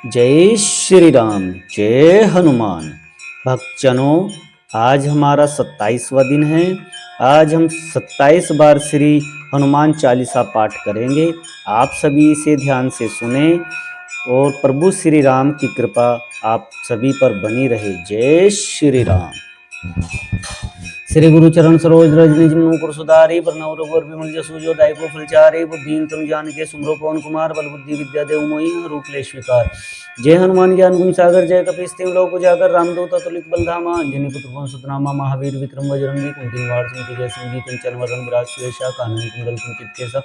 जय श्री राम। जय हनुमान। भक्तजनों, आज हमारा 27वां दिन है। आज हम 27 बार श्री हनुमान चालीसा पाठ करेंगे। आप सभी इसे ध्यान से सुने और प्रभु श्री राम की कृपा आप सभी पर बनी रहे। जय श्री राम। श्री गुरु चरण सरोज रज निज मुकुर सुधारि बरनउँ रघुवर बिमल जसु जो दायको फलचारि बुद्धिहीन तुम जानिके सुमरो पवन कुमार बल बुद्धि विद्या देव मोहि हरहु क्लेश विकार। जय हनुमान ज्ञान गुण सागर जय कपीस तिहुँ लोक उजागर रामदूत अतुलित बल धामा अंजनी पुत्र पवन सुत नामा महावीर विक्रम बजरंगी कुमति निवार सिंह जय सिंह कंचन वदन विराज सुरेशा कानन कुंडल कुंचित केसा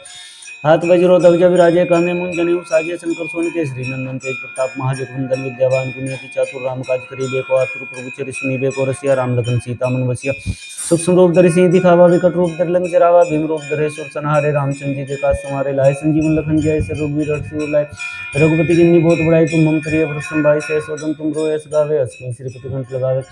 हाथ वज्रो ध्वजा विराजे कांधे मूंज जनेऊ साजे शंकर सोन केसरी नंदन तेज प्रताप महाजगवंदन विद्यावान गुणियति चातुर राम काज करिबे को आतुर प्रभु चरि सुनिबे को रसिया राम लखन सीता मन बसिया सूक्ष्म रूप धरि सिंह दिखावा विकट रूप धरि लंक जरावा भीम रूप धरे सुर संहारे रामचंद्र जी के काज समारे लाए संजीवन लखन जय से रघुवीर हर्षि लाए रघुपति किन्नी बहुत बड़ाई तुम मम प्रिय भरत भाई से स्वतन तुम रोयस गावे अस्मि श्रीपति कंठ लगावे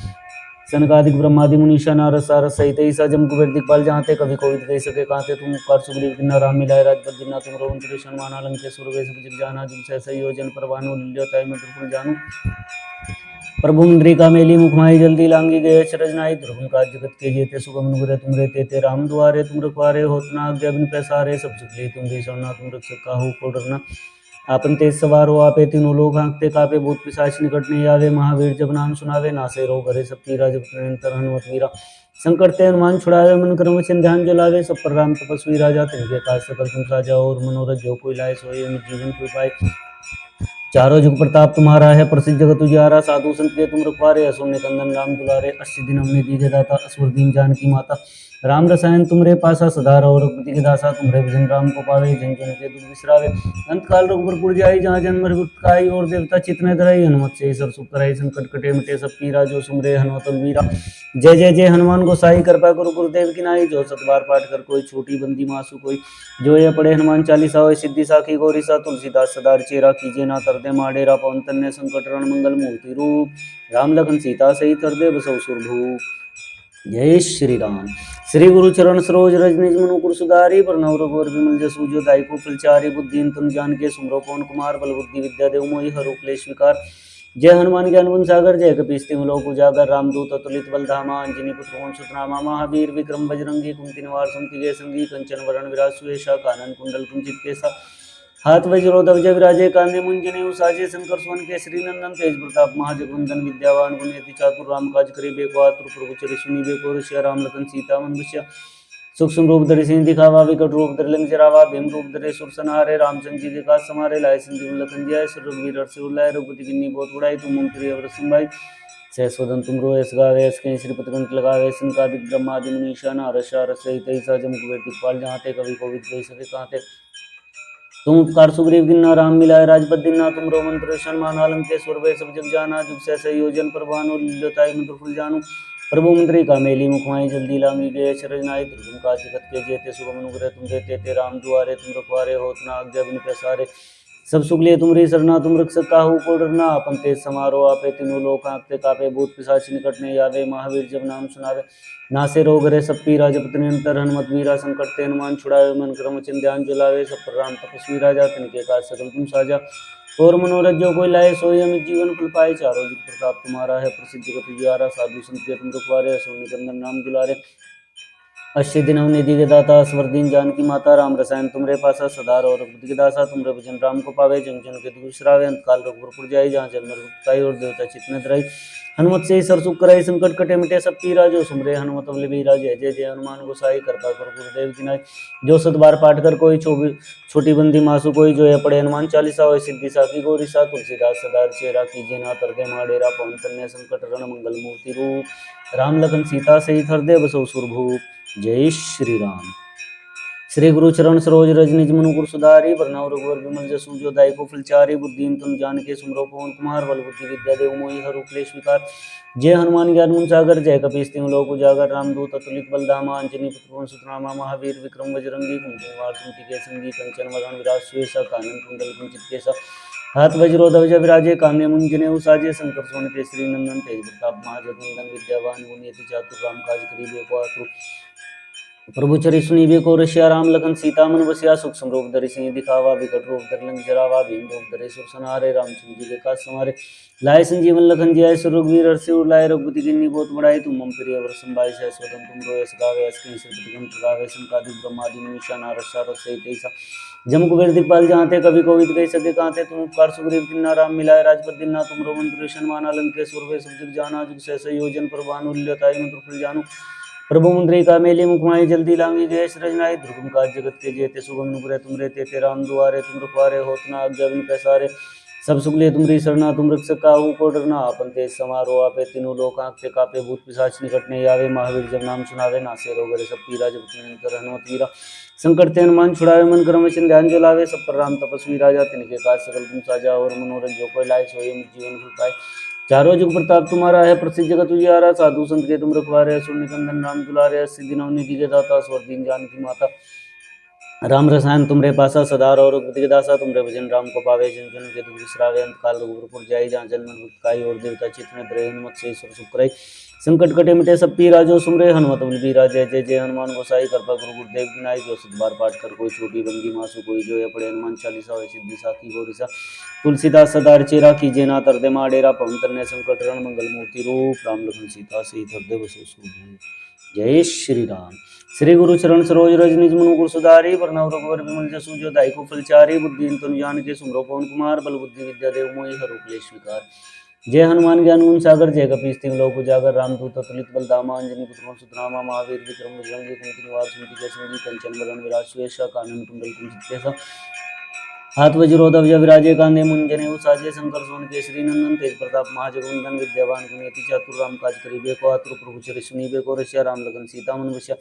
सनकादिक ब्रह्मादि मुनीषा नारद सारद सहित ईसा जम कुबेर दिखपाल जहाँते कवि कोविद कह सके कांते तुम कर सुग्रीव किन्ना राम मिलाए राजपद जिन्ना तुम रोम तुरेश हनुमान लंकेश सुरवेश जग जाना जिन सह योजन पर भानु लील्योताय मधुर जानू प्रभु मुद्रिका मेली मुखमाई जल्दी लांगी गए अचरज नाई दुर्गम काज जगत के जेते सुगम नुरे तुम रे ते राम दुआरे तुम रखवारे होत न आज्ञा बिन पैसारे सब सुख ली तुम देशना तुम रख काहू को डरना आपन तेज सवार हो आपे तीनों लोग हाँकते कापे भूत पिशाच निकट नहीं आवे महावीर जब नाम सुनावे नासे रोग हरे सब पीरा जब निरंतर हनुमत वीरा संकट ते हनुमान छुड़ावे मन क्रम वचन ध्यान जलावे सब पर राम तपस्वी राजा तिनके काज सकल तुम साजा और मनोरथ जो कोई लाए सोए जीवन को पाए चारों जुग प्रताप तुम्हारा है प्रसिद्ध जगत उजियारा साधु संत के तुम रखवारे असुर निकंदन राम दुलारे अस्सी दिन हमने दीजे दाता असुर दीन जानकी माता राम रसायन तुमरे पासा सदा रहो रघुपति के दासा तुमरे भजन राम को पावे जन जन के दुख बिसरावे अंत काल रघुपुर जाई जहाँ जन्म मृत्यु और देवता चितने धराई हनुमत से सर सुख कराई संकट कटे मिटे सब पीरा जो सुमरे हनुमत वीरा जय जय जय हनुमान गोसाई कृपा करो गुरुदेव की नाई जो सत बार पाठ कर कोई छोटी बंदी मासु कोई जो ये पढ़े हनुमान चालीसा हो सिद्धि साखी गौरी सा तुलसीदास सदा चेरा कीजिए ना तरदे माडेरा पवन तन्य संकट रण मंगल मूर्ति रूप राम लखन सीता सहित हृदय बसौ सुरभूप। जय श्री राम। श्री गुरु चरण सरोज रज निज मनुकुर सुधारि बरनउँ रघुवर बिमल जसु जो दायको फलचारि बुद्धिहीन तुम जानिके सुमरो पवन कुमार बल बुद्धि विद्या देव मोहि हरहु क्लेश विकार। जय हनुमान ज्ञान गुण सागर जय कपीस तिहुँ लोक उजागर रामदूत अतुलित बल धामा अंजनी पुत्र पवन सुत नामा महावीर विक्रम बजरंगी कुमति निवार सुमति जय संगी कंचन वरण विराज सुवेशा कानन कुंडल कुंचित केसा हाथ वज्रो ध्वजा विराजे कांधे मूंज जनेऊ साजे शंकर सुवन केसरी नंदन तेज प्रताप महाजगवंदन विद्यावान गुणियति चातुर राम काज करिबे को आतुर प्रभु चरि सुनिबे को रसिया राम लखन सीता मन बसिया सूक्ष्म रूप धरि सिंह दिखावा विकट रूप धरि लंक जरावा भीम रूप धरे सुर संहारे रामचंद्र जी के काज समारे लाए संजीवन लखन जियाए श्री रघुवीर हर्षि लाए रघुपति किन्नी बहुत बड़ाई तुम मम प्रिय भरत भाई सहस्वदन तुम रोयस गावे अस्कि श्रीपति कंठ लगावे सनकादिक ब्रह्मादि मुनीषा नारद सारद सहित ईसा जम कुबेर दिखपाल जहाँते कवि कोविद कह सके कांते तुम उपकार सुग्रीव किन्ना राम मिलाए राजपद दिन्ना तुम रोमन परेशान माना लंकेश सुरवे सब जग जाना जुग सहस्र योजन पर भानु लील्योताय मधुर फल जानू प्रभु मंत्री का मेली मुखमाई जल्दी लांगी गए अचरज नाई दुर्गम काज जगत के जेते सुगम अनुग्रह तुम देते राम दुआरे तुम रखवारे होत न आज्ञा बिन पैसारे सब सुख लिए तुमरी सरना तुम रख काहू को डरना अपन तेज समारो आपे तीनों लोक हाँकते कापे भूत पिशाच निकट नहीं आवे महावीर जब नाम सुनावे नासे रोग रे सब पीरा जपत निरंतर हनुमत वीरा संकट ते हनुमान छुड़ावे मन क्रम वचन ध्यान जलावे सब पर राम तपस्वी राजा तिनके काज सकल तुम साजा और मनोरथ जो कोई लाए सोई अमित जीवन फल पाए चारों जुग प्रताप तुम्हारा है प्रसिद्ध जगत उजियारा साधु संत के तुम रखवारे असुर निकंदन नाम दुलारे अस्सी दिन निधि के दाता स्वर दीन जानकी माता राम रसायन तुमरे पासा सदा रहो रघुपति के दासा तुमरे भजन राम को पावे जन जन के दुख बिसरावे अंत काल रघुपुर जाई जहाँ जन्म मृत्यु और देवता चित्त न धराई हनुमत से सर सुख कराई संकट कटे मिटे सब पीरा जो सुमरे हनुमत बलबीरा जय जय जय हनुमान गोसाई कृपा करो गुरुदेव की नाई जो सत बार पाठ कर कोई छोटी बंदी मासु कोई जो है पढ़े हनुमान चालीसा हो सिद्धि साखी गौरी सा तुलसीदास सदा चेरा कीजिए ना तरदे माडेरा पवन तन्य संकट रण मंगल मूर्ति रूप राम लखन सीता सहित हृदय बसौ सुरभूप। जय श्री राम। श्री गुरु चरण सरोज रज निज मनुकुर सुधारि बरनउँ रघुवर बिमल जसु जो दायको फलचारि बुद्धिहीन तुम जानिके सुमरो पवन कुमार बल बुद्धि विद्या देव मोहि हरहु क्लेश विकार। जय हनुमान ज्ञान गुण सागर जय कपीस तिहुँ लोक उजागर रामदूत अतुलित बल धामा अंजनी पुत्र पवन सुत नामा महावीर विक्रम बजरंगी कुमति निवार सुमति के संगी कंचन वरण विराज सुवेशा कानन कुंडल कुंचित केसा हाथ वज्रो ध्वजा विराजे कांधे मूंज जनेऊ साजे शंकर सोन केसरी नंदन तेज प्रताप महाजगवंदन विद्यावान गुणियति चातुर राम काज करिबे को आतुर प्रभु चरि सुनीबे को रसिया राम लखन सीता मन बसिया सुख समरूप धरि सिंह दिखावा विकट रूप धरि लंक जरावा भीम रूप धरि सुर सनारे रामचंद्र जी के काज समारे लाए संजीवन लखन जियाय सुर रघुवीर हर्षि उर लाए रघुपति किन्नी बहुत बड़ाई तुम मम प्रिय वर संभाई सहस्वदन तुम रोयस गावे अस्कि श्रीपति गण गावे संकादि ब्रह्मादि मुनीषा नारद सारद सहित ऐसा जम कुबेर दिखपाल जहाँ थे कभी कोविद गई सके कहाँ थे तुम उपकार सुग्रीव किन्ना राम मिलाए राजपद दिन्ना तुम रोमन दुरेशन माना लंकेश्वर वे सब जग जाना जुग सहस योजन पर भानु लील्योताई मंत्र फल जानू प्रभु मुद्रिका मेली मुखमाई जल्दी लांगी गए रजनाई दुर्गम काज जगत के जेते सुगम नुपुरे तुम रहते ते राम दुआरे तुम रखवारे होत न आज्ञा बिन पैसारे सब सुख लिए तुमरी सरना तुम रक्षक काहू को डरना आपन तेज समारोह आपे तीनों लोक आंखते कापे भूत पिशाच निकटने आवे महावीर जब नाम सुनावे नासे रोग हरे सब पीरा जब निरंतर हनुमत वीरा संकट ते हनुमान छुड़ावे मन क्रम वचन ध्यान जो लावे सब पर राम तपस्वी राजा तिनके काज सकल तुम साजा और मनोरंजन जो कोई लाए सोए जीवन फल पाए चारों जुग प्रताप तुम्हारा है प्रसिद्ध जगत उजियारा साधु संत के तुम रखवारे असुर निकंदन राम दुलारे सिद्धि नवनिधि के दाता स्वर दीन जानकी माता राम रसायन तुमरे पासा सदा और के दासा तुमरे भजन राम को पावे जन जन के दुख विसरावे अंत काल रघुपुर जाई जहाँ जन्म भुक्ताई और देवता चित्त में द्रय हनुमत से ईश्वर सुख संकट कटे मिटे सब पीरा जो सुमरे हनुमत बलबीरा जय जय जय हनुमान गोसाई कृपा गुरु गुरुदेव विनाई जो सिद्ध बार पाठ कर कोई छोटी बंदी मासु कोई जो पड़े हनुमान चालीसा हो सिद्धि साखी गौरीसा तुलसीदास सदा चेरा कीजे ना तरदे माडेरा पवन तरने संकट रण मंगल मूर्ति रूप राम लखन सीता सहित हृदय बसो सूझ जय श्री राम। श्री गुरु चरण सरोज रज निज मनु गुरु सुधारी वरनव रघुवर विमल जसु जो दायको फलचारी बुद्धि तनु जान के सुमरो पवन कुमार बल बुद्धि विद्या देव मोहि हर क्लेश स्वीकार जय हनुमान ज्ञान गुण सागर जय कपीस तिम लोक उजागर रामदूत तुलित बल धामा अंजनी पुत्र सुतनामा महावीर विक्रम बजरंगी कुमति निवार सुमति के संगी कंचन बरन विराज सुयशा कानन कुंडल कुंचित हाथ वज्रोध विराजे कांधे मुंजने साजे शंकर सोन केसरी नंदन तेज प्रताप महाजगवंदन विद्यावान गुणयति चातुर राम काज करिबे को आतुर प्रभु चरि सुनीबे को रसिया राम लगन सीता मन बसिया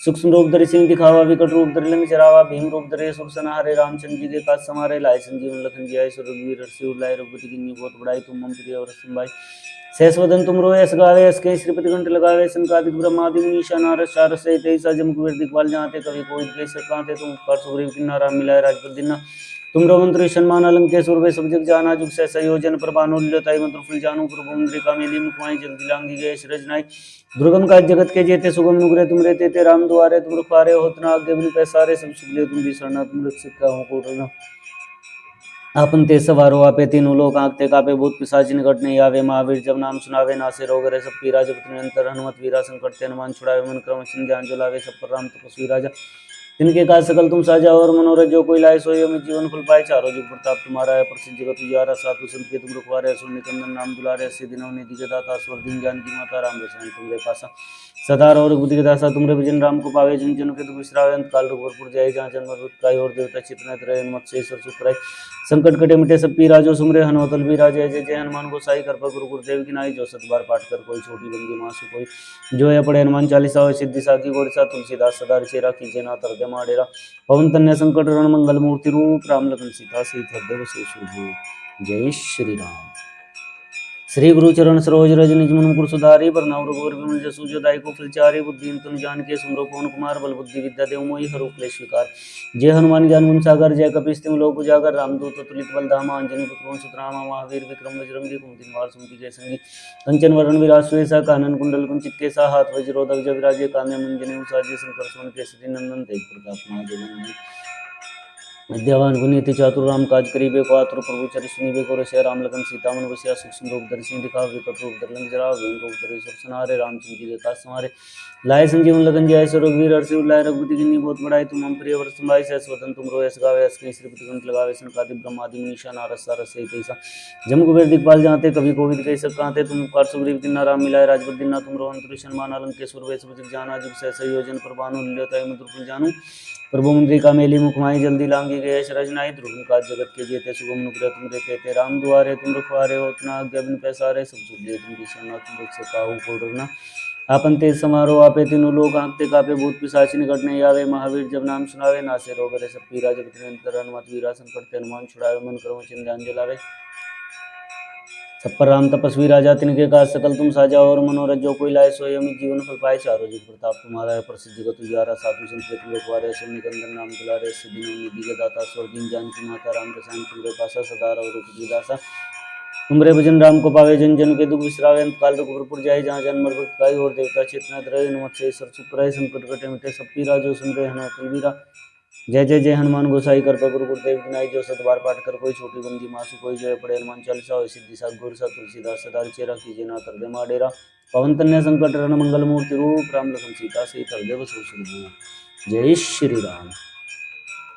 सूक्ष्म रूप धरि सिंह दिखावा विकट रूप धरि लंक जरावा भीम रूप धरि सुर सनारे रामचंद्र जी के काज समारे लाए संजीवन लखन जियाय सुर रघुवीर हर्षि उर लाए रघुपति किन्नी बहुत बड़ाई तुम मम प्रिय वर संभाई सहस्वदन तुम रोए अस गावे असके श्रीपति कंठ लगावे संकादिक ब्रह्मादि मुनीषा नारद सारद सहित ऐसा जम कुबेर दिखपाल जहाँ थे कभी कोई गई सकां थे तुम उपकार सुग्रीव किन्ना राम मिलाए राजपद दिन्ना तुम रमंत्र सन्मान अलंकेश्वर वे सब जग जाना जुग सहस योजन पर भानु लील्योताई मंत्र फल जानू प्रभु मुद्रिका मेली मुखमाई जल्दी लांगी गए रजनाई दुर्गम काज जगत के जेते सुगम नुग्रे तुम रहते ते राम दुआरे तुम रखवारे होत न आज्ञा बिन पैसारे सब सुख लिए तुम भी शरणा तुम रक्षक काहू को डरना आपन ते सवारो आपे तीनों लोग आंखते कापे भूत पिशाच निकट नहीं आवे महावीर जब नाम सुनावे नासे रोग हरे सब पीरा जब निरंतर हनुमत वीरा संकट ते हनुमान छुड़ावे मन क्रम वचन ध्यान जो लावे सब पर राम तपस्वी राजा तिनके काज सकल तुम साजा और मनोरथ जो कोई लाए सोई में जीवन फल पाए चारों जुग प्रताप तुम्हारा है प्रसिद्ध जगत उजियारा साधु संत के तुम रखवारे असुर निकंदन नाम दुलारे सिद्धि नवनिधि के दाता स्वर दीन जानकी माता राम रसायन तुमरे पासा सदा और बुद्धि के दासा तुमरे भजन राम को पावे जिन जन के दुख विसरावे अंत काल रघुवर जाए जहाँ जन्म मृत्यु और देवता चित्त रहे हनुमत से ईश्वर सुख रहे संकट कटे मिटे सब पीरा जो सुमरे हनुमत बलबीरा जय जय जय हनुमान गोसाई कृपा गुरु गुरुदेव की नाई जो सत बार पाठ कर कोई छोटी बंदी मासु कोई जो पड़े हनुमान चालीसा हो सिद्धि साखी गौरीसा तुलसीदास सदा चेरा कीजे ना तरदे माडेरा पवन तन्य संकट रण मंगल मूर्ति रूप राम लखन सीता सहित हृदय बसो सूझ जय श्री राम। श्री गुरु चरण सरोज रज निज मन मुकुर सुधारी वरनव रघुवर विमल जसु जो दायको फलचारी बुद्धि तनु जान के सुमरो पवन कुमार बल बुद्धि विद्या देव मोहि हर क्लेश स्वीकार जय हनुमान ज्ञान गुण सागर जय कपीस तिम लोक उजागर रामदूत तुलित बल धामा अंजनी पुत्र सुतनामा महावीर विक्रम बजरंगी कुमति निवार सुमति के संगी कंचन वरण विराज सुयसा कानन कुंडल कुंचित केसा हाथ वज्रोदक विराजे कांधे मुंजने साजे शंकर सोन केसरी नंदन तेज प्रताप महाजगवंदन विद्यावान गुणियति चातुर राम काज करिबे को आतुर प्रभु चरि सुनीबे को रसिया राम लगन सीता मन बसिया सूक्ष्म रूप धरि सिंह दिखावा विकट रूप धरि लंक जरावा भीम रूप धरि सुर सनारे रामचंद्र जी के काज समारे लाए संजीवन लगन जियाय सो रघुवीर हर्षि उर लाए रघुपति किन्नी बहुत बड़ाई तुम मम प्रिय वर संभाई सहस्वदन तुम रोए अस गावे अस्कि श्रीपति कंठ लगावे संकादिक ब्रह्मादि मुनीषा नारद सारद सहित ऐसा जम कुबेर दिखपाल जहाँ थे कभी कोविद कही सकां थे तुम उपकार सुग्रीव किन्ना राम मिलाए राजपद दिन्ना तुम रोहन सन्मान अलंकेश्वर वे सब जग जाना जुग सहस योजन पर भानु लील्योताई मंत्र फल जानू प्रभु मुद्रिका मेली मुखमाई जल्दी लांगी गए रजनाई दुर्गम काज जगत के जेते सुगम नुग्रे तुम रहते थे राम दुआरे तुम रखवारे होत न आज्ञा बिन पैसारे सब सुख लिए तुम शरणा तुम रक्षक काहू को डरना आपन तेज समारोह आपे तीनों लोग आंखते कापे भूत पिशाच निकट नहीं आवे महावीर जब नाम सुनावे नासे रोग हरे सब पीरा जगत निरंतर हनुमत वीरा संकट ते हनुमान छुड़ावे मन क्रम वचन ध्यान जलावे सब पर राम तपस्वी राजा तिनके काज सकल तुम साजा और मनोरथ जो कोई लाए सोई अमित जीवन फल पाए चारों जुग प्रताप तुम्हारा है प्रसिद्ध जगत उजियारा साधु संत के तुम रखवारे असुर निकंदन नाम दुलारे सिद्धि नवनिधि के दाता स्वर दीन जानकी माता राम रसायन तुमरे पासा सदा और दासा तुमरे भजन राम को पावे, जन जन के दुख विसरावे, अंत काल रघुपुर जाए, जहाँ जन्म मर भक्त गाई, और देवता चेतना रहे, हनुमत से सर सुख रहे, संकट कटे मिटे सब पीरा, जो सुमरे हनुमत वीरा। जय जय जय हनुमान गोसाई कृपा गुरु गुरुदेव विनायक, जो सतबार पाठ कर कोई छोटी बंदी मासु कोई, जय पड़े हनुमान चालीसा हो सिद्धि सात गुरु सा तुलसीदास सदा चेरा कीजिए ना कर दे माडेरा। पवन तन्य संकट हरण मंगल मूर्ति रूप, राम लखन सीता सहित हृदय सुख। जय श्री राम।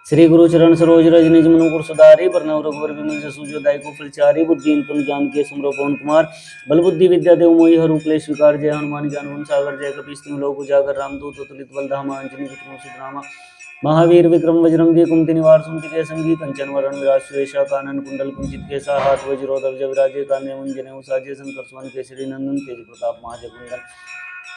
श्री गुरु चरण सरोज रज निज मनु मुकुर सुधारि, बरनउँ रघुबर बिमल जसु जो दायिकु फलचारि। बुद्धिहीन तनु जानिके सुमिरौ पवन कुमार, बल बुद्धि विद्या देहु मोहि हरहु क्लेश विकार। जय हनुमान ज्ञान गुण सागर, जय कपीस तिहुँ लोक उजागर, रामदूत अतुलित बल धामा, अंजनी पुत्र सुत नामा। महावीर विक्रम बजरंगी, कुमति निवार सुमति के संगी, कंचन वरण विराज सुरेशा, कानन कुंडल कुंचित केसा, हाथ वज्र ध्वजा विराजे, कांधे मुंज जनेऊ साजे, शंकर सुवन केसरी नंदन, तेज प्रताप महाजगवंदन।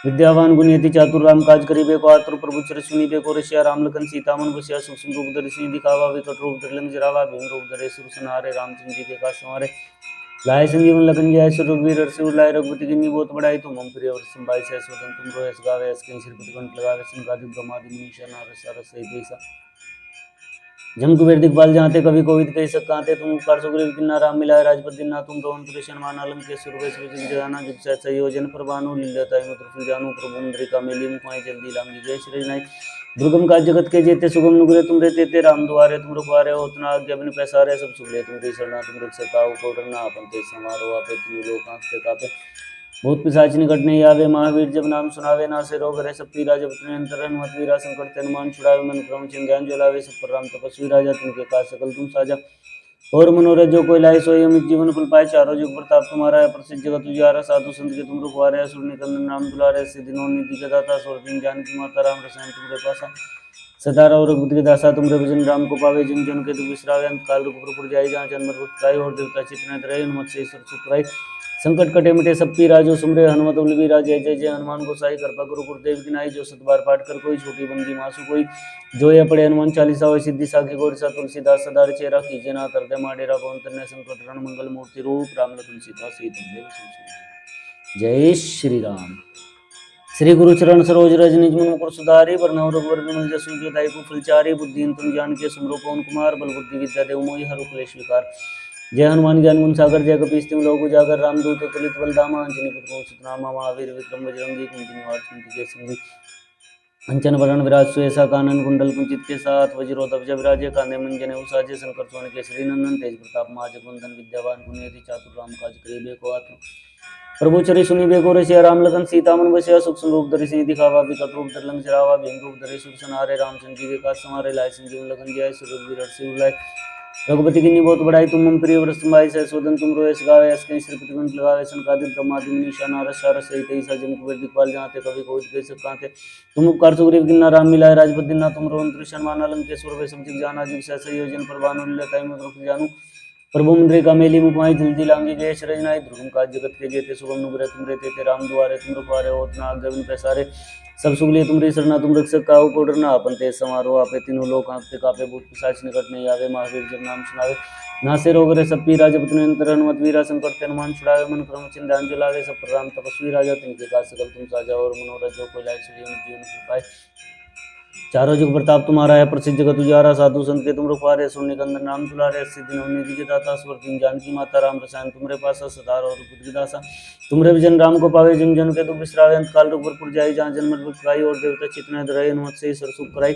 विद्यावान गुणियति चातुर राम काज करिबे को आतुर, प्रभु चरित सुनिबे को रसिया। राम लखन सीता मन बसिया, सूक्ष्म रूप धरि सिंह दिखावा, विकट रूप धरि लंक जरावा। भीम रूप धरे सुर संहारे, रामचंद्र जी के काज संवारे। लाए संजीवन लखन जियाय, श्री रघुवीर हर्षि उर लाए, रघुपति कीन्ही बहुत बड़ाई। तुम मम प्रिय भरत संभाइ, सहस वदन तुम रोयस गावे, अस कहीं श्रीपति कंठ लगावे। संगादि ब्रह्मादि मुनीषा नारद सारद सहित ऐसा, जम कुबेर दिखपाल जाते, कवि कोविद कहि सकाते। तुम उपकार सुग्रीव किन्ना राम मिलाए, राजपद दीन्ना तुम रवंत ऋषण अलंकेश्वर वैस विजित जाना। जुग सहस्र संयोजन प्रभानु, लील्योताहि मधुर फल जानू। प्रभु मुद्रिका मेली मुखमाय, जल्दी लांगी जय श्री नायक। दुर्गम काज जगत के जेते, सुगम नुग्रे तुम रे तेते। राम दुआरे तुम रखवारे, होत न आज्ञा बिनु पैसारे। सब सुख ले तुम री सरना, तुम रक्षक काहू को डरना। आपन तेज समारोह आपे, तीनों लोक कांपते कापे। भूत पिशाच निकट नहीं आवे, महावीर जब नाम सुनावे। नासे रोग हरे सब पीरा, जपत निरंतर हनुमत वीरा। संकट ते हनुमान छुड़ावे, मन क्रम चिंध्यान ज्वलावे। सब पर राम तपस्वी राजा, तिनके काज सकल तुम साजा। और मनोरथ जो कोई लाए, सोई अमित जीवन फल पाए। चारों जुग प्रताप तुम्हारा है, प्रसिद्ध जगत उजियारा। साधु संत के तुम रखवारे, असुर निकंदन राम दुलारे। सिद्धि निधि के दाता, स्वर दिन जानकी माता, राम रसायन तुमरे पासा। सदा रहो रघुपति के दासा, तुमरे भजन राम को पावे। जिन जन के दुख बिसरावे, अंत काल रघुपुर जाई, जहाँ जन्म मृत्यु पाई। और देवता चित्त रहे, हनुमत से ईश्वर सुख रहे। संकट कटे मिटे सब पीरा, जो सुमरे हनुमत बलवीरा। जय जय जय हनुमान गोसाई कृपा गुरु गुरुदेव की नाई, जो सत बार पाठ कर कोई, छोटी बंदी मासु कोई। जो ये पढ़े हनुमान चालीसा होय, सिद्धि साखी गौरी सा तुलसीदास सदा चेरा कीजिए ना कर दे माडेरा। पवन तनय संकट हरण मंगल मूर्ति रूप, राम लखन सीता सहित हृदय बसु। जय श्री राम। श्री गुरु चरण सरोज रज निज मन मुकुर सुधारि, बरनउँ रघुबर बिमल जसु जो दायिकु फलचारि। बुद्धिहीन तनु जानिके सुमिरौ पवन कुमार, बल बुद्धि विद्या देहु मोहि हरहु क्लेश विकार। जय हनुमान ज्ञान गुण सागर, जय कपीस तिहुँ लोक उजागर। रामदूत अतुलित बल धामा, अंजनी पुत्र सुत नामा। महावीर विक्रम बजरंगी, कुमति निवार सुमति के संगी, कंचन वरण विराज सुएसा। कानन कुंडल कुंचित केसा, हाथ वज्र ध्वजा विराजे, कांधे मुंज जनेऊ साजे। शंकर सुवन केसरी नंदन, तेज प्रताप महाजगवंदन। विद्यावान गुणियति चातुर राम काज करिबे को आतुर, प्रभु चरित सुनिबे को रसिया। राम लखन सीता मन बसिया, सूक्ष्म रूप धरि सिंह दिखावा, विकट रूप धरि लंक जरावा। भीम रूप धरि सुर संहारे, रामचंद्र जी के काज संवारे। लाए संजीवन लखन जियाय, श्री रघुवीर हर्षि उर लाए, रघुपति कीन्ही बहुत बड़ाई। तुम मम प्रिय भरत संभाइ, सहस वदन तुम रोयस गावे। अस कहीं श्रीपति कंठ लगावे, सनकादिक ब्रह्मादि मुनीषा नारद सारद सहित ऐसा, जन कुबेर दिखपाल जाते, कवि कोविद कहि सकाते। तुम उपकार सुग्रीव किन्ना राम मिलाए, राजपद दीन्ना तुम रवंत ऋषण अलंकेश्वर वै सब जग जाना। जुग सहस्र योजन प्रभानु, लील्योताहि मधुर फल जानू। प्रभु मुद्रिका मेली मुखमाय, जल्दी लांगी गए शरण नाय। दुर्गम काज जगत के जेते, सुगम नुग्रह तुम रे तेते। राम दुआरे तुम रखवारे, होत न आज्ञा बिनु पैसारे। सब सुख लिए तुमरी सरना, तुम रक्षक काहू को डरना। आपन तेज समारोह आपे, तीनों लोक कांपते कापे। भूत पिशाच निकट नहीं आवे, महावीर जब नाम सुनावे। नासे रोग हरे सब पीरा, जपत निरंतर हनुमत वीरा। संकट ते हनुमान छुड़ावे, मन क्रम चिंध्यान ज्वलावे। सब पर राम तपस्वी राजा, तिनके काज सकल तुम साजा। और मनोरथ जो कोई लाए, सोई अमित जीवन फल पाए। चारों जुग प्रताप तुम्हारा है, प्रसिद्ध जगत उजियारा। साधु संत के तुम रखवारे, असुर निकंदन राम दुलारे। सिद्धि निधि के दाता, स्वर दिन जानकी माता, राम रसायन तुमरे पासा। सदा रहो रघुपति के दासा, तुमरे भजन राम को पावे। जिन जन के दुख बिसरावे, अंत काल रघुपुर जाई, जहाँ जन्म मृत्यु पाई। और देवता चित्त न रहे, हनुमत से ईश्वर सुख कराई।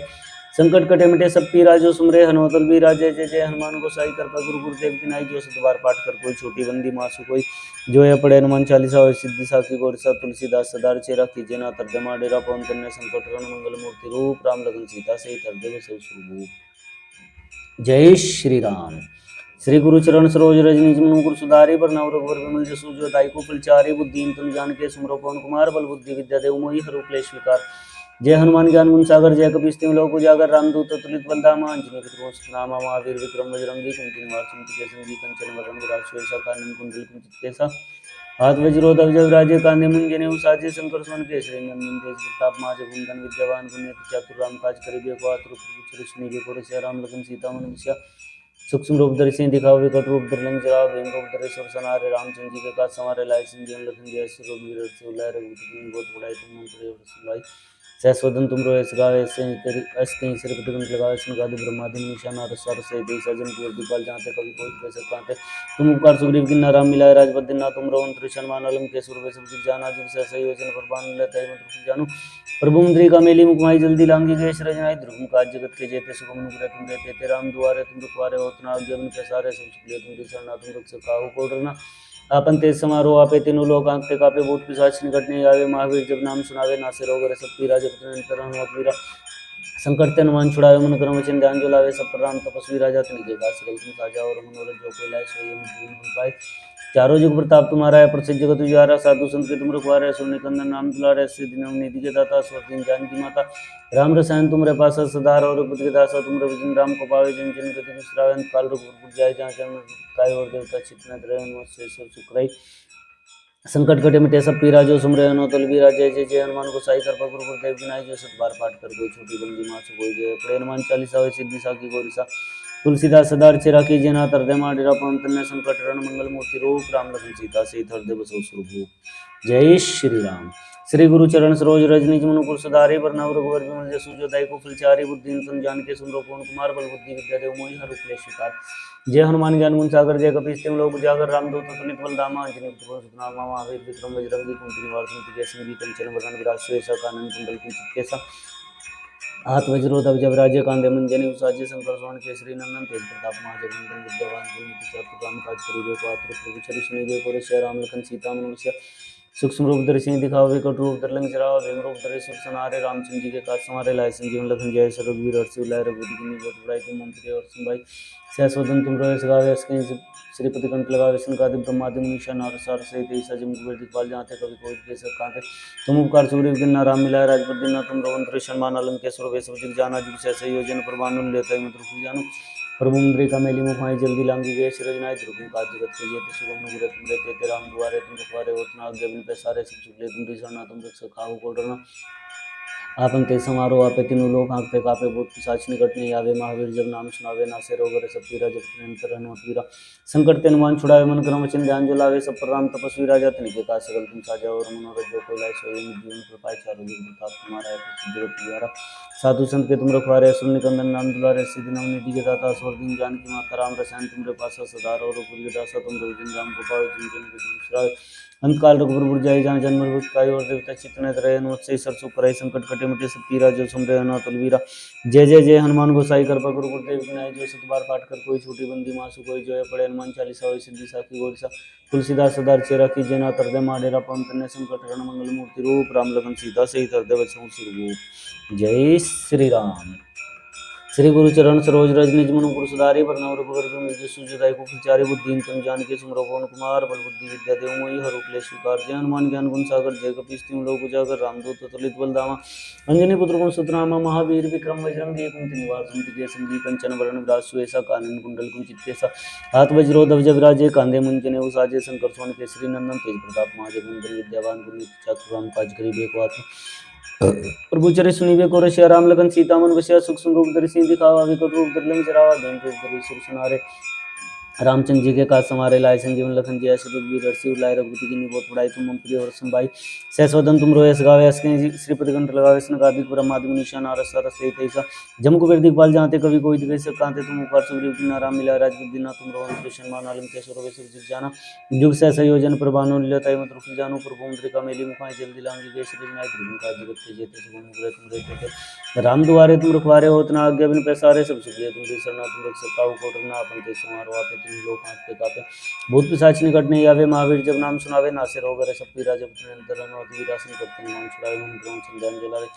संकट कटे मिटे सब पीरा, जो सुमरे हनुमत बलवीरा। जय जय जय हनुमान गोसाई कृपा गुरु गुरुदेव की नाई, जो सत बार पाठ कर कोई, छोटी बंदी मासु कोई। जो ये पढ़े हनुमान चालीसा होय, सिद्धि साखी गौरी सा तुलसीदास सदा चेरा कीजिए ना तर जमा डेरा। पवन तनय संकट हरण मंगल मूर्ति रूप, राम लखन सीता सहित हृदय बसउ सुरभूप। जय श्री राम। श्री गुरु चरण सरोज रज निज मन मुकुर सुधारि, बरनउँ रघुबर बिमल जसु जो दायिकु फलचारि। बुद्धिहीन तनु जानिके सुमिरौ पवन कुमार, बल बुद्धि विद्या देहु मोहि हरहु क्लेश विकार। जय हनुमान ज्ञान गुण सागर, जय कपीस तिहुँ लोक उजागर। रामदूत अतुलित बल धामा, अंजनी पुत्र पवन नामा। महावीर विक्रम बजरंगी, कुमति निवार सुमति के संगी, कंचन वरण विराज सुएसा। कानन कुंडल कुंचित केसा, हाथ वज्रो ध्वजा विराजे, कांधे मुंज जनेऊ साजे। शंकर सुवन केसरी नंदन, तेज प्रताप महाजगवंदन। विद्यावान गुणियति चातुर राम काज करिबे को आतुर, प्रभु चरित सुनिबे को रसिया। राम लखन सीता मन बसिया, सूक्ष्म रूप धरि सिंह दिखावे, विकट रूप धरि लंक जरावे। भीम रूप धरि सुर संहारे, रामचंद्र जी के काज संवारे। लाए संजीवन लखन जियाय, श्री रघुवीर हर्षि उर लाए, रघुपति कीन्ही बहुत बड़ाई। तुम मम प्रिय भरत संभाइ, सहस्वदन तुम रोए गावे ऐस कहीं सिर प्रतिगंठ लगावे सुन गादि ब्रह्मादि निशान और सर से देश जन की दिपाल जाते कभी कोई कैसे कांते तुम उपकार सुग्रीव की नाराम मिलाए राजपद दिन ना तुम रोन त्रिशन मान अलम के सुर सब जित जाना जिन से सही वचन कुर्बान लेते हैं मंत्र जानू प्रभु मुद्रिका मेली मुकमाई जल्दी लांगी गए सृजनाई ध्रुव काज जगत के जेते सुगम अनुग्रह तुम देते ते राम दुआरे तुम रुखवारे हो तना आज्ञा बिन प्रसारे सब सुखले तुम दिशा तुम रख सकाहु को डरना आपन तेज समारोह आपे तीनों लोग आंखते कापे भूत पिशाच निकट नहीं आवे महावीर जब नाम सुनावे नासे रोग रसत पीरा जब निरंतर हनुमत वीरा संकट ते हनुमान छुड़ावे मन क्रम वचन ध्यान जो लावे सब प्रणाम तपस्वी राजा तनिके का सकल तुम साजा और मनोरथ जो कोई लाए सोई जीवन फल पाए चारों जुग प्रताप तुम्हारा है प्रसिद्ध जगत उजियारा साधु संत के तुम रखवारे सुन निकंदन नाम दुलारे सिद्धि नव निधि के दाता स्वर्गीय जानकी माता राम रसायन तुमरे पास सदार और बुद्ध के दासा तुमरे भजन राम को पावे जन जन गति विश्रावे काल रूप जाय जहाँ जन काय और देवता चित्त न रहे नमस्ते सब सुख रही संकट कटे मिटे सब पीरा जो सुमरे अनोतल बीरा जय जय जय हनुमान गोसाई कृपा गुरु गुरुदेव विनाय जो सत बार पाठ कर कोई छोटी बंदी माँ से कोई जय पड़े हनुमान चालीसा हो सिद्धि साखी गोरिसा तुलसीदास सदार चिरा की जना तरदे माडेरा पवन तन्ने संकट रण मंगल मूर्ति रूप राम लखन सीता से हृदय बसो स्वरूप जय श्री राम श्री गुरु चरण सरोज रजनीज मनुपुर सुधारे वरनव रघुवर विमल जसु जो दाई को फुलचारी बुद्धि तुम जान के सुमरो पवन कुमार बल बुद्धि विद्या देव मोहि हर क्लेश विकार जय हनुमान ज्ञान गुण सागर जय कपीस तिम लोक उजागर रामदूत तुलित बल धामा अंजनी पुत्र सुतनामा महावीर विक्रम बजरंगी कुंती निवार सुमति के सिंह कंचन वरन विराज सुएसा कानन कुंडल कुंचित केसा हाथ वज्रो तब जब राज्य कांदे मंजनी उसाजे शंकर सोहन केसरी नंदन तेज प्रताप महाजगवंदन विद्यावान गुणित चातु काम काज करिबे पात्र प्रभु चरि सुनिबे को श्री राम लखन सीता मनुष्य सूक्ष्म रूप धरि सिंह दिखाओ विकट रूप धरि लंक जराओ भीम रूप धरि सुर सनारे रामचंद्र जी के काज समारे लाए संजीवन लखन जय रघुवीर हर्षि उल्लाय रघुपति की निज बड़ाई तुम मम प्रिय और सुनवाई सहस्वदन तुम रोए सगावे अस्कि श्रीपति कंठ लगावे सनकादि ब्रह्मादि मुनीषा नारद सार सहित ईसा जम कुबेर दिखपाल जाते कवि कोई के सब कांते तुम उपकार सुग्रीव किन्ना राम मिलाए राजपद दिन तुम रोवन त्रिशन मान अलंक के सुर वे सब जिग जाना जुग सहसे योजन प्रभानुल लेते मंत्र जानो प्रभु मुद्रिका मेली मुखाई जल्दी लांगी गए सृजनाई ध्रुव काज जगत के जेते सुगम अनुग्रह तुम देते ते राम दुआरे तुम रखवारे होतना आज्ञा बिन पैसारे सब सुखले तुम दिशा तुम रख सखाहु को डरना आपन ते समारोह आपे तीनों लोग आंखते कापे भूत पिशाच निकट नहीं आवे महावीर जब नाम सुनावे नासे रोग रसत पीरा जब निरंतर हनुमत वीरा संकट ते हनुमान छुड़ावे मन क्रम वचन ध्यान जो लावे सब प्रणाम तपस्वी राजा तनिके का सकल तुम साजा और मनोरथ जो कोई लाए सोई जीवन प्रपाय चारों जुग प्रताप तुम्हारा है प्रसिद्ध जगत उजियारा साधु संत के तुम रखवारे सुन निकंदन नाम दुलारे सिद्धि नव निधि के दाता स्वर्गीय जानकी माता राम रसायन तुमरे पास सदार और पुर दासा तुम रविजन राम को पावे जिन जन को विश्रावे अंतकाल रघुबर जाय जहाँ जन्म मृत्यु काय और देवता चित्तन रहे अनुत्सई सरसु कराई संकट कटे मिटे सब पीरा जो सुमरे अनातुल वीरा जय जय जय हनुमान गोसाई कृपा गुरु गुरुदेव विनाय जो सत बार पाठ कर कोई छोटी बंदी मासु कोई जो पड़े हनुमान चालीसा हो सिद्धि साखी गोरिसा तुलसीदास सदार चेरा की जना तरदे माडेरा पवन तन्ने संकट रण मंगल मूर्ति रूप राम लखन सीता सहित हृदय बसहु सिरभूप जय श्री राम श्री गुरु चरण सरोज रज निज मनुपुर सुधारी वरनव रघुवर विमल जसु जो दाई को फुलचारी बुद्धि तुम जान के सुमरो पवन कुमार बल बुद्धि विद्या देव मोहि हर क्लेश विकार जय हनुमान ज्ञान गुण सागर जय कपीस तिम लोक उजागर रामदूत तुलित बल धामा अंजनी पुत्र को सुतनामा महावीर विक्रम बजरंगी कुंती निवार सुमति के संगी कंचन वरण विराज सुएसा कानन कुंडल कुंचित केसा हाथ वज्रो ध्वज विराजे कांधे मुंजने उसाजे शंकर सोहन केसरी नंदन तेज प्रताप महाजगवंदन विद्यावान गुणित चातु राम काज करिबे को आत्मा प्रभु चरि सुनिबे को रसिया राम लगन सीता मन बसिया सूक्ष्म रूप धरि सिंह दिखावा विकट रूप धरि लंक जरावा भीम रूप धरि सुर सनारे रामचंद्र जी के काज समारे लाए संजीवन लखन जय रघुवीर हर्षि उल्लाय रघुपति की निबोध पढ़ाई तुम मम प्रिय और संभाई सहस्वदन तुम रोए गावे अस्कि श्रीपति कंठ लगावे सनकादिक ब्रह्मादि मुनीषा नारद सारद सहित ऐसा जम कुबेर दिखपाल जाते कवि कोई दिखे सब कांते तुम उपकार सुग्रीव की नाराम मिला राजपद दीना तुम रोहन कृष्ण मान आलम के सुर वेसुर जिग जाना जुग सहसा योजन प्रभानु लीलताई मत रुक जानो प्रभु मुद्रिका मेली मुखाई जल्दी लांगी गए श्री विनायक ध्रुव का जगत के जेते सुगम अनुग्रह तुम देते थे राम दुआरे तुम रखवारे होतना आज्ञा बिन पैसारे सब सुखिए तुम शरणा तुम रख सकाहु को डरना अपन ते समारोह आपे तुम लोग आंखते कापे भूत पिशाच निकट नहीं आवे महावीर जब नाम सुनावे नासे रोग रहे सब पीरा जब निरंतर हनुमत वीरा संकट नाम छुड़ावे मन क्रम संध्यान जलावे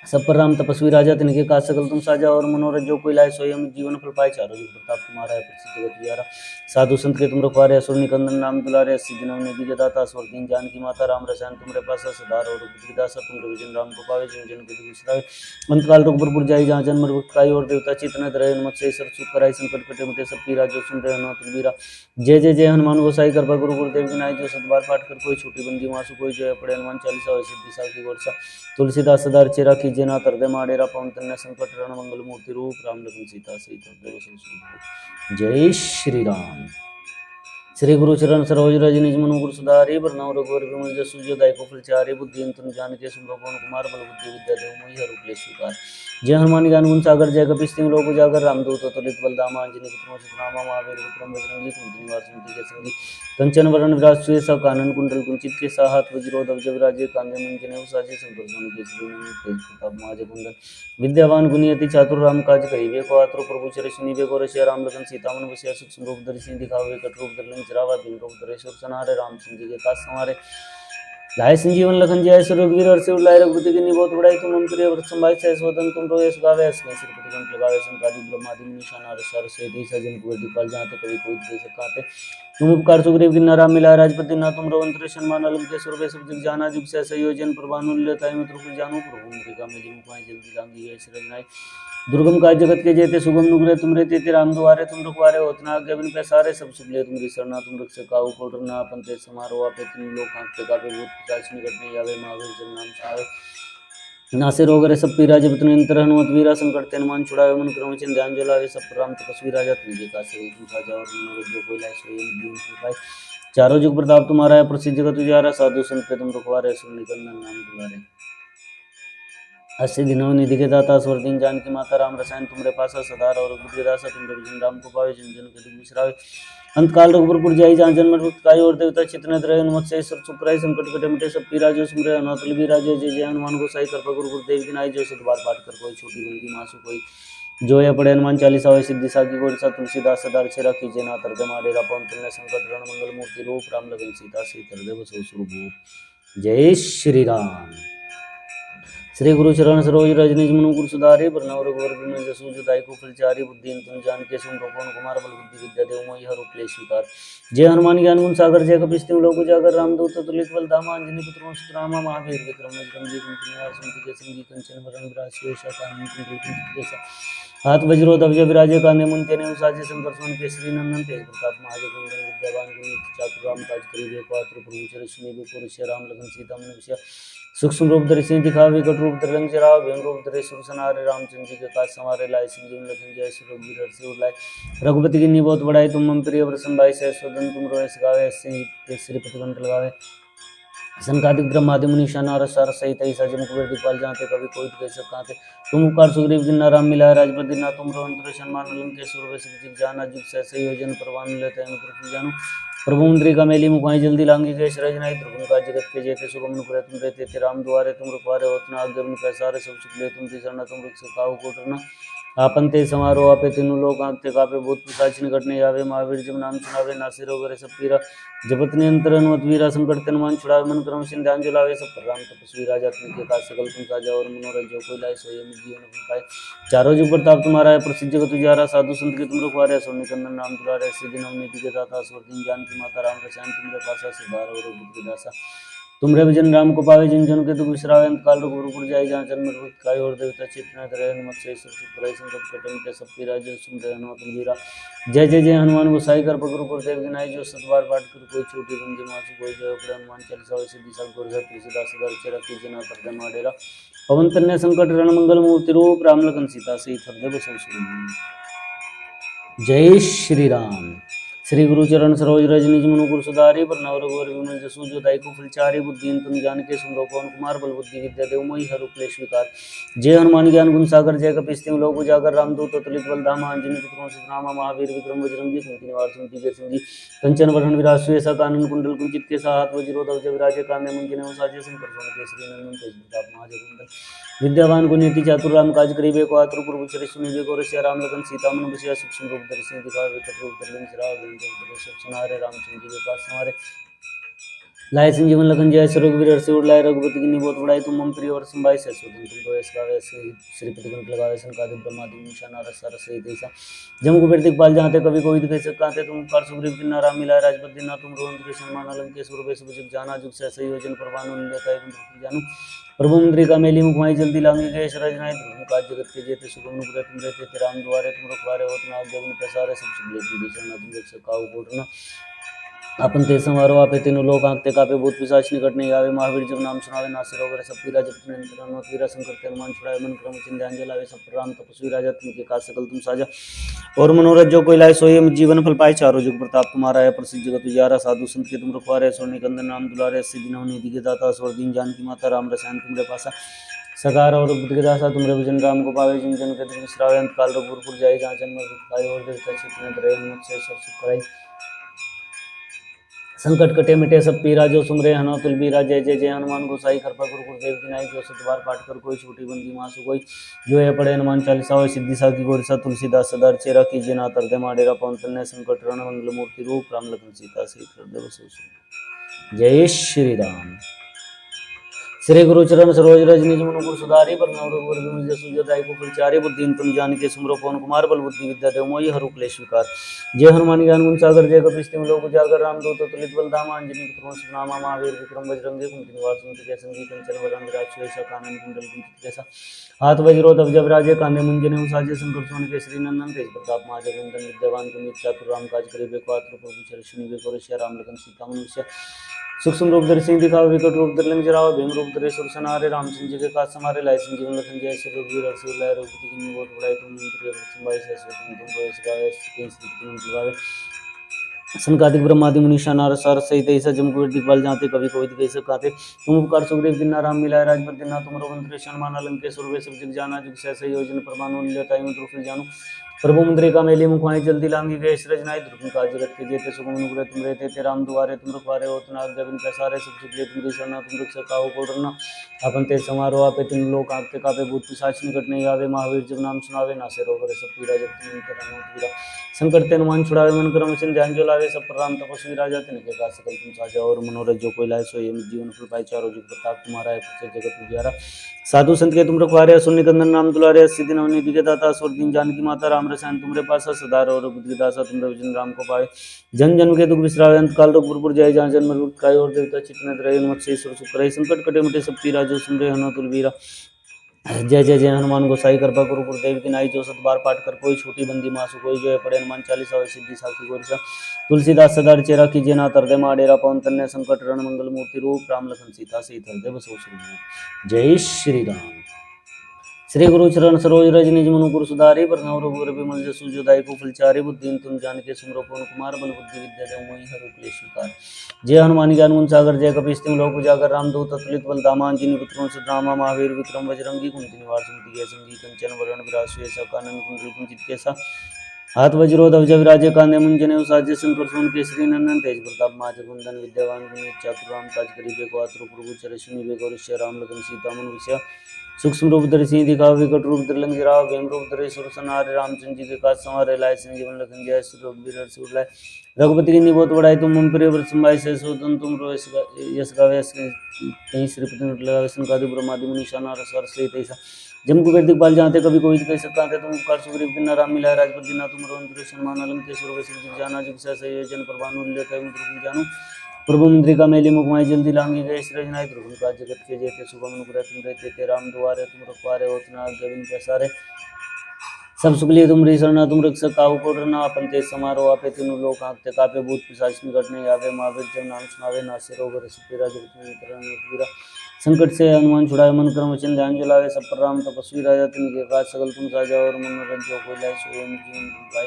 सब पर राम तपस्वी राजा तिनके का सकल तुम साजा और मनोरथ जो कोई लाए सोई जीवन फल पाए चारों जुग प्रताप तुम्हारा है प्रसिद्ध जगत उजियारा साधु संत के तुम रखवारे असुर निकंदन नाम दुलारे सिद्धि नव निधि के दाता स्वर्गीय जानकी माता राम रसायन तुमरे पास सदार और दासा तुम रविजन राम को पावे जिन जन के विश्रावे अंतकाल रघुबर जाई जहाँ जन्म मृत्यु काई और देवता चित्त रहे मत से सर सुख कराई संकट कटे मिटे सब पीरा जो सुन रहे हनुमत वीरा जय जय जय हनुमान गोसाई कृपा गुरु गुरुदेव विनाय जो सत बार पाठ कर कोई छोटी बंदी मासु कोई जो पड़े हनुमान चालीसा हो सिद्धि साखी गोरसा तुलसीदास सदार चेरा की जना तरदे माडेरा पवन तन्ने संकट रण मंगल मूर्ति रूप राम लखन सीता सहित हृदय बसहु सिरभूप जय श्री राम श्री गुरु चरण सरोज रज निज मनु गुरु सुधारी बरनौ रघुवर विमल जसु जो दायको फलचारी बुद्धि तुम जान के सुमरो पवन कुमार बल बुद्धि विद्या देव मोहि हरु क्लेश विकार जय हनुमान ज्ञान गुण सागर जय कपीस तिहुँ लोक उजागर रामदूत अतुलित बलधाम अंजनी पुत्र सुतनामा महावीर विक्रम बजरंगी कुमति निवास सुमति के संगी कंचन वरण विराज सुयसा कानन कुंडल कुंचित के साहात वज्रो ध्वज विराजे कांधे मुंजने साजे संतोष मुनि के श्री तेज प्रताप महाजगुंदन विद्यावान गुणियति चातुर राम काज करिबे को आतुर प्रभु चरि सुनिबे को रसिया राम लखन सीता मन बसिया सुख रूप धरि सिंह दिखावे कट रूप धरि लंक जरावा बिन रूप धरि सुर सनारे रामचंद्र जी के काज संवारे लाए संजीवन लखन जय सुर रघुवीर हर्ष उर लाए रघुपति की बहुत बड़ाई तुम हम प्रिय व्रत संभाई सह स्वतन तुम रोए सुगावे असने श्रीपति कंठ लगावे संकादि ब्रह्मादि निशान आरसर से देश जन कुवर दिपाल जाते कभी कोई देश काते तुम उपकार सुग्रीव किन्ना राम मिला राजपति ना तुम रवंत्र सन्मान अलम के सुर सब जग जाना जुग से संयोजन प्रभानुल्य ताई मित्र कुल जानू प्रभु मुद्रिका में जिम पाए जल्दी लांगी है सिरजनाई दुर्गम काज जगत के जेते सुगम नुग्रह तुम रे तेते राम दुआरे तुम रखवारे होतना आज्ञा बिन पैसारे सब सुबले तुम सरना तुम रक्षक काहू को डरना अपन ते समारोह आपे तुम लोग कांपते कापे भूत पिशाच निकट नहीं आवे महावीर जब नाम सुनावे नासे रोग रे सब पीरा जब तुम अंतर हनुमत वीरा संकट ते हनुमान छुड़ावे मन क्रम चिन्ह ध्यान जलावे सब प्रणाम तपस्वी राजा तुझे का से तुझा जाओ मनोरथ जो कोई लाए सोई दीन पाए चारों जुग प्रताप तुम्हारा है प्रसिद्ध जगत तुझारा साधु संत के तुम रखवारे सुन निकंदन नाम तुम्हारे अस्सी दिनों निधि के दाता स्वर दिन जान की माता राम रसायन तुमरे पासा सदार और बुद्धि दासा तुमरे भजन राम को पावे जन जन के दुख बिसरावे अंत काल रघुपुर जाई जहाँ जन्म भक्त काय और देवता चितन रहे हनुमत से सर चुपराई संकट कटे मिटे सब पीरा जो सुमरे अनौतल भी राजे जय जय हनुमान गोसाई कृपा गुरु गुरुदेव की नाई जो सत बार पाठ कर कोई छोटी बंदी मासु कोई जो ये पढ़े हनुमान चालीसा हो सिद्धि साकी गोड़ सा तुलसीदास सदार छेरा कीजे ना तर मारे रापन तुमने संकट रण मंगल मूर्ति रूप राम लगन सीता सीतर देव सो स्वरूप जय श्री राम श्री गुरु चरण सरोज रज निज मनु गुरु सुधारे बरनौ रघुवर विमल जसु जो दायको फलचारी बुद्धि तुम जान के सुमरो पवन कुमार बल बुद्धि विद्या देव मोहि हरु क्लेश विकार जय हनुमान ज्ञान गुण सागर जय कपीस तिहुँ लोक उजागर रामदूत अतुलित बलधाम अंजनी पुत्र सुतनामा महावीर विक्रम बजरंगी कुमति निवास सुमति के संगी कंचन वरण विराज सुयसा कानन कुंडल कुंचित केसा हाथ वज्रो ध्वज विराजे कांधे मुंज जनेऊ साजे शंकर सुमन केसरी नंदन तेज प्रताप महाजगुंदन विद्यावान गुणियति चातुर राम काज करिबे को आतुर प्रभु चरि सुनिबे को रसिया राम लखन सीता मन बसिया सूक्ष्म रूप धरि सिंह दिखावे कट रूप धरि लंक जरावे भयंकर रूप धरि सुर सनारे रामचंद्र जी के काज संवारे लाए संजीवन लखन जय सुर रघुवीर हर्ष उर लाए रघुपति की नी बहुत बड़ाई तुम मम प्रिय व्रत संभाई सह स्वतन तुम रोए सगावे ऐसे श्रीपति कंठ लगावे संकादिक ब्रह्मादि मुनीषा नारद सार सहित ऐसा जन कुबेर दिपाल जाते कभी कोई कह सकाते तुम उपकार सुग्रीव किन्ना राम मिला राजपति ना तुम रवंत्र सन्मान अलंके सुर सब जाना जुग से योजन प्रवान लेते हैं मित्र जानू प्रभु मुद्रिका मेली मुखाई जल्दी लांगी गए शरजनाई दुर्गम का जगत के जेते सुगम नुपुरे तुम रहते थे राम द्वारे तुम रुपवारे होतना आज्ञा बिन पैसारे सब सुख ले तुम तिसरना तुम रक्षक काहू को डरना आपन ते समारोह आपे तीनों लोग आंते कापे भूत पिशाच निकट नहीं आवे महावीर जब नाम सुनावे नासिर रोग सब पीरा जपत नियंत्र हनुमत वीरा संकट हनुमान छुड़ावे मन क्रम सिंह ध्यान जुलावे सब प्रणाम तपस्वी राजा तुमके काज सकल तुम साजा और मनोरथ जो कोई लाए सोए जीवन पाए चारों जुग प्रताप तुम्हारा है प्रसिद्ध जगत तुझारा साधु संत के तुम रखवारे सोने कंदन नाम दुलारे सिद्धि नवनी के दाता स्वर दिन जान की माता राम रसायन तुमरे पासा सिद्धार और बुद्धि दासा तुमरे भजन राम को पावे जिन जन के दुख बिसरावे अंत काल रघुपुर जाई जहाँ जन्म भक्त काय और देवता चित्तन धरे हनुमत से सुरक्षित संकट कटे मिटे सब पीरा जो सुमरे हनुमत वीरा जय जय जय हनुमान गोसाई कृपा गुरु गुरुदेव की नाई जो सतबार पाठ कर कोई छोटी बंदी मासु कोई जय पड़े हनुमान चालीसा सिद्धि सब गुरु तुलसीदास सदा चेरा कीजे ना कर माडेरा पवन तन्य संकट रण मंगल मूर्ति रूप राम लखन सीता सहित हृदय बसो जय श्री राम श्री गुरु चरण सरोज रज निज मनु गुरु सुधारी बरनौ रघुवर विमल जसु जो दायको फलचारी बुद्धि तुम जान के सुमरो पवन कुमार बल बुद्धि विद्या देव मोहि हरु क्लेश विकार जय हनुमान ज्ञान गुण सागर जय कपीस तिहुँ लोक उजागर रामदूत अतुलित बलधामा अंजनी पुत्र सुतनामा महावीर विक्रम बजरंगी कुमति निवार सुमति के संगी कंचन वरण विराज सुयसा कानन कुंडल कुंचित केसा हाथ वज्रो ध्वज विराजे कांधे मुंज जनेऊ साजे शंकर सुमन केसरी नंदन तेज प्रताप महाजगुंदन विद्यावान गुणियति चातुर राम काज करिबे को आतुर प्रभु चरि सुनिबे को रसिया राम लखन सीता मन बसिया सूक्ष्म रूप धरि सिंह दिखावे कट रूप धरि लंक जरावे सब सुनारे रामचंद्र जी के काज संवारे लाए संजीवन लखन जय सुर रघुवीर हर्ष उर लाए रघुपति की नी बहुत बड़ाई तुम मम प्रिय और संभाई सह स्वतन तुम रोए सगावे श्रीपति कंठ लगावे संकादि ब्रह्मादि निशान नारद सार सहित ऐसा जम कुबेर दिखपाल जाते कभी कोई कह सकाते तुम उपकार सुग्रीव किन्ना राम मिलाए राजपति ना तुम रोहंत्र सन्मान अलंके सुर सब जग जाना जुग से संयोजन प्रभानु लेता है जानू प्रभु मुद्रिका मेली मुखमाई जल्दी लांगी गए शरजनाई दुर्गम काज जगत के जेते सुगम नुपुरे तुम रहते थे राम द्वारे तुम रखवारे होतना आज्ञा बिन पैसारे सब सुख ले तुम तुम रक्षक काहू को डरना अपन ते समारोह आपे तीनों लोग आंकते कापे भूत पिशाच निकट नहीं आवे। महावीर जब नाम सुनावे नासे रोग सब पीरा जब वीरा संकट ते हनुमान छुड़ावे मन क्रम चिंध्यान जलावे सब पर राम तपस्वी राजा तिनके काज सकल तुम साजा। और मनोरथ जो कोई लाए सोई जीवन फल पाए चारों जुग प्रताप तुम्हारा है प्रसिद्ध जगत उजियारा साधु संत के तुम रखवारे सोने कंदन नाम दुलारे सिद्धि नवनिधि के दाता स्वर दीन जानकी माता राम रसायन तुमरे पासा सगार और बुद्ध के दासा तुमरे भजन राम को पावे जिन जन के तुम विश्रावे अंत काल रघुपुर जाए जहाँ जन्म पाए और देवता चित्त रहे मुझसे सब सुख कराई संकट कटे मिटे सब पीरा जो सुमरे हनुमत बीरा जय जय जय हनुमान गोसाई कृपा गुरु गुरुदेव की नाई जो सतबार पाठ कर कोई छोटी बंदी मासु कोई जो है पढ़े हनुमान चालीसा हो सिद्धि सा की गोरसा तुलसीदास सदार चेरा कीजिए ना तर दे माडेरा पवन तन्ने संकट रण मंगल मूर्ति रूप राम लखन सीता सहित हृदय बसो सुख। जय श्री राम। श्री गुरु चरण सरोज रज निज मनुपुर सुधारी पर सुजताई को फलचारी बुद्धि तुम जान के सुमरो पवन कुमार बल बुद्धि विद्या देव मोहि हरु क्लेश विकार जय हनुमान ज्ञान गुण सागर जय कपीस तिम लोक उजागर राम दूत तुलित बल धाम अंजनी पुत्र सुनामा महावीर विक्रम बजरंगी कुंती निवार सुमति के संगी कंचन वरण विराज सुयसा कानन कुंडल कुंती कैसा हाथ वज्रो तब जब राजे कांधे मुंजने उसाजे शंकर सोन के श्री नंदन तेज प्रताप महाजगवंदन विद्यावान गुणी चातुर राम काज करिबे को आतुर प्रभु चरषि निबे को रसिया राम लखन सीता मनुष्य सूक्ष्म रूप धरि सिंह दिखाओ विकट रूप धरि लंग जराओ भीम रूप धरि सुर सनारे रामचंद्र जी के काज समारे लाए संजीवन लखन जय श्री रघुवीर हर्षि लाए रघुपति की बहुत बड़ाई तुम प्रिय संभाई सरस्वती तुम को सगावे कहीं श्री तुम दिवावे संकादिक ब्रह्मादि मुनीषा नारद सारद सहित ऐसा जम कुबेर दिखपाल जाते कवि कोविद कैसे कहते तुम उपकार सुग्रीव दिना राम मिलाए राजपद दिना तुम मंत्र शर्मा लंकेश्वर वे सब जग जाना जुग सहसा योजन परमाणु निलताई मंत्र फिर जानू प्रभु मुद्रिका मेली मुखवाणी जल्दी लांगी गए सृज नाई दुर्गम काज जगत के जेते सुगम अनुग्रह तुम रहते थे राम दुआरे तुम रखवारे हो तुम आज्ञा बिन पैसारे सब सुख ले तुम शरणा तुम रक्षा काहू को डरना अपन ते समारोह आपे तीन लोग आंकते कापे भूत पिशाच निकट नहीं आवे। महावीर जब नाम सुनावे नासे रोग रे सब पीरा जब तुम पीरा संकट ते हनुमान छुड़ावे मन क्रम वचन ध्यान जो लावे सब पर राम तपस्वी राजा तिनके काज सकल तुम साजा। और मनोरथ जो कोई लाए सो ये जीवन फल पाए चारों जुग प्रताप तुम्हारा है प्रत्येक जगत उजियारा साधु संत के तुम रखवारे सुन्नि कंदन नाम दुलारे सिद्धि नवनिधि के दाता स्वर दीन जानकी माता राम रसायन तुमरे पासा सदा और बुद्धि दासा तुमरे भजन राम को पाए जन जन के दुख विश्रावे अंत काल रघुपुर जाए जहाँ जन्म मृत्यु काय और देवता चित्त रहे मत्स्य ईश्वर सुख करे संकट कटे मिटे सब पीरा जो सुमरे हनुमत बीरा जय जय जय हनुमान गोसाई कृपा गुरु गुरुदेव की नाई जो सतबार पाठ कर कोई छोटी बंदी मासु कोई जो है पढ़े हनुमान चालीसा हो सिद्धि साखी गोरसा तुलसीदास सदार चेरा कीजिए ना तर दे माडेरा पवन तन्ने संकट रण मंगल मूर्ति रूप राम लखन सीता सहित हृदय बसो सुख। जय श्री राम। श्री गुरु चरण सरोज रज निज मनुपुर सुधारी पर रघुवर विमल जसु जो दायको फलचारी बुद्धि तुम जान के सुमरो पवन कुमार बल बुद्धि विद्या देव मोहि हरु क्लेश विकार जय हनुमान ज्ञान गुण सागर जय कपीस तिम लोक उजागर राम दूत अतुलित बल धामा अंजनी पुत्र सुदामा महावीर विक्रम बजरंगी कुंती निवार सुमति के संगी कंचन वरण विराज सुयसा कानन कुंडल कुंचित कैसा हाथ वज्रो ध्वज विराजे कांधे मुंजने उसाजे शंकर सोन केसरी नंदन तेज प्रताप महाजगवंदन विद्यावान गुणी चातुर राम काज करिबे को आतुर प्रभु चरषि निबे को ऋष्य राम लखन सीता मनुष्य सूक्ष्म रूप धरि सिंह दिखाओ विकट रूप धरि लंग जराओ भीम रूप धरि सुर सनारे रामचंद्र जी के काज संवारे लाए संजीवन लखन जय श्री रघुवीर हर्षि लाए रघुपति की बहुत बड़ाई तुम मम प्रिय व्रत संभाई से सोतन तुम रो यश गावे कहीं श्रीपति लगावे संकादि ब्रह्मादि मुनीषा नारद सारद सहित ऐसा जम कुबेर दिखपाल जाते कभी कोई कह सकता थे तुम उपकार सुग्रीव दिना राम मिलाए राजपद दिना तुम मंत्र शर्मा लंकेश्वर वे सब जग जाना जुग सहसा योजन परमाणु निलताई मंत्र जानू प्रभु मुद्रिका मेली मुखमाई जल्दी लांगी गए सृजनाई दुर्गम काज जगत के जेते सुगम अनुग्रह तुम रहते थे राम दुआरे तुम रखवारे हो तुम आज्ञा बिन पैसारे सब सुख लिए तुम शरणा तुम रक्षक काहू को डरना अपन ते समारोह आपे तीनों लोग आंकते कापे भूत पिशाच निकट नहीं आवे। महावीर जब नाम सुनावे नासे रोग रसपीरा जगत संकट से हनुमान छुड़ाए मन क्रम वचन ध्यान जो लावे सब पर राम तपस्वी राजा तिनके काज सकल तुम साजा। और मनोरंजन जो कोई लाए सो जीवन पाए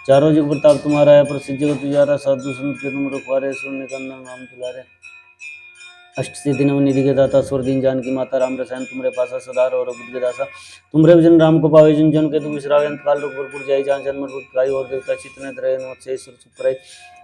चारों जुग प्रताप तुम्हारा है प्रसिद्ध जगत उजियारा साधु संत के तुम रखवारे सुनने कंदन नाम तुलारे अष्ट सिद्धि नवनिधि के दाता स्वर दीन जानकी माता राम रसायन तुमरे पासा सदार और बुद्ध के दासा तुमरे भजन राम को पावे जन जन के तुम विश्रावे अंत काल रघुपुर जाई जहाँ जन्म मृत्यु और देवता चित्त रहे मत्स्य ईश्वर सुख करे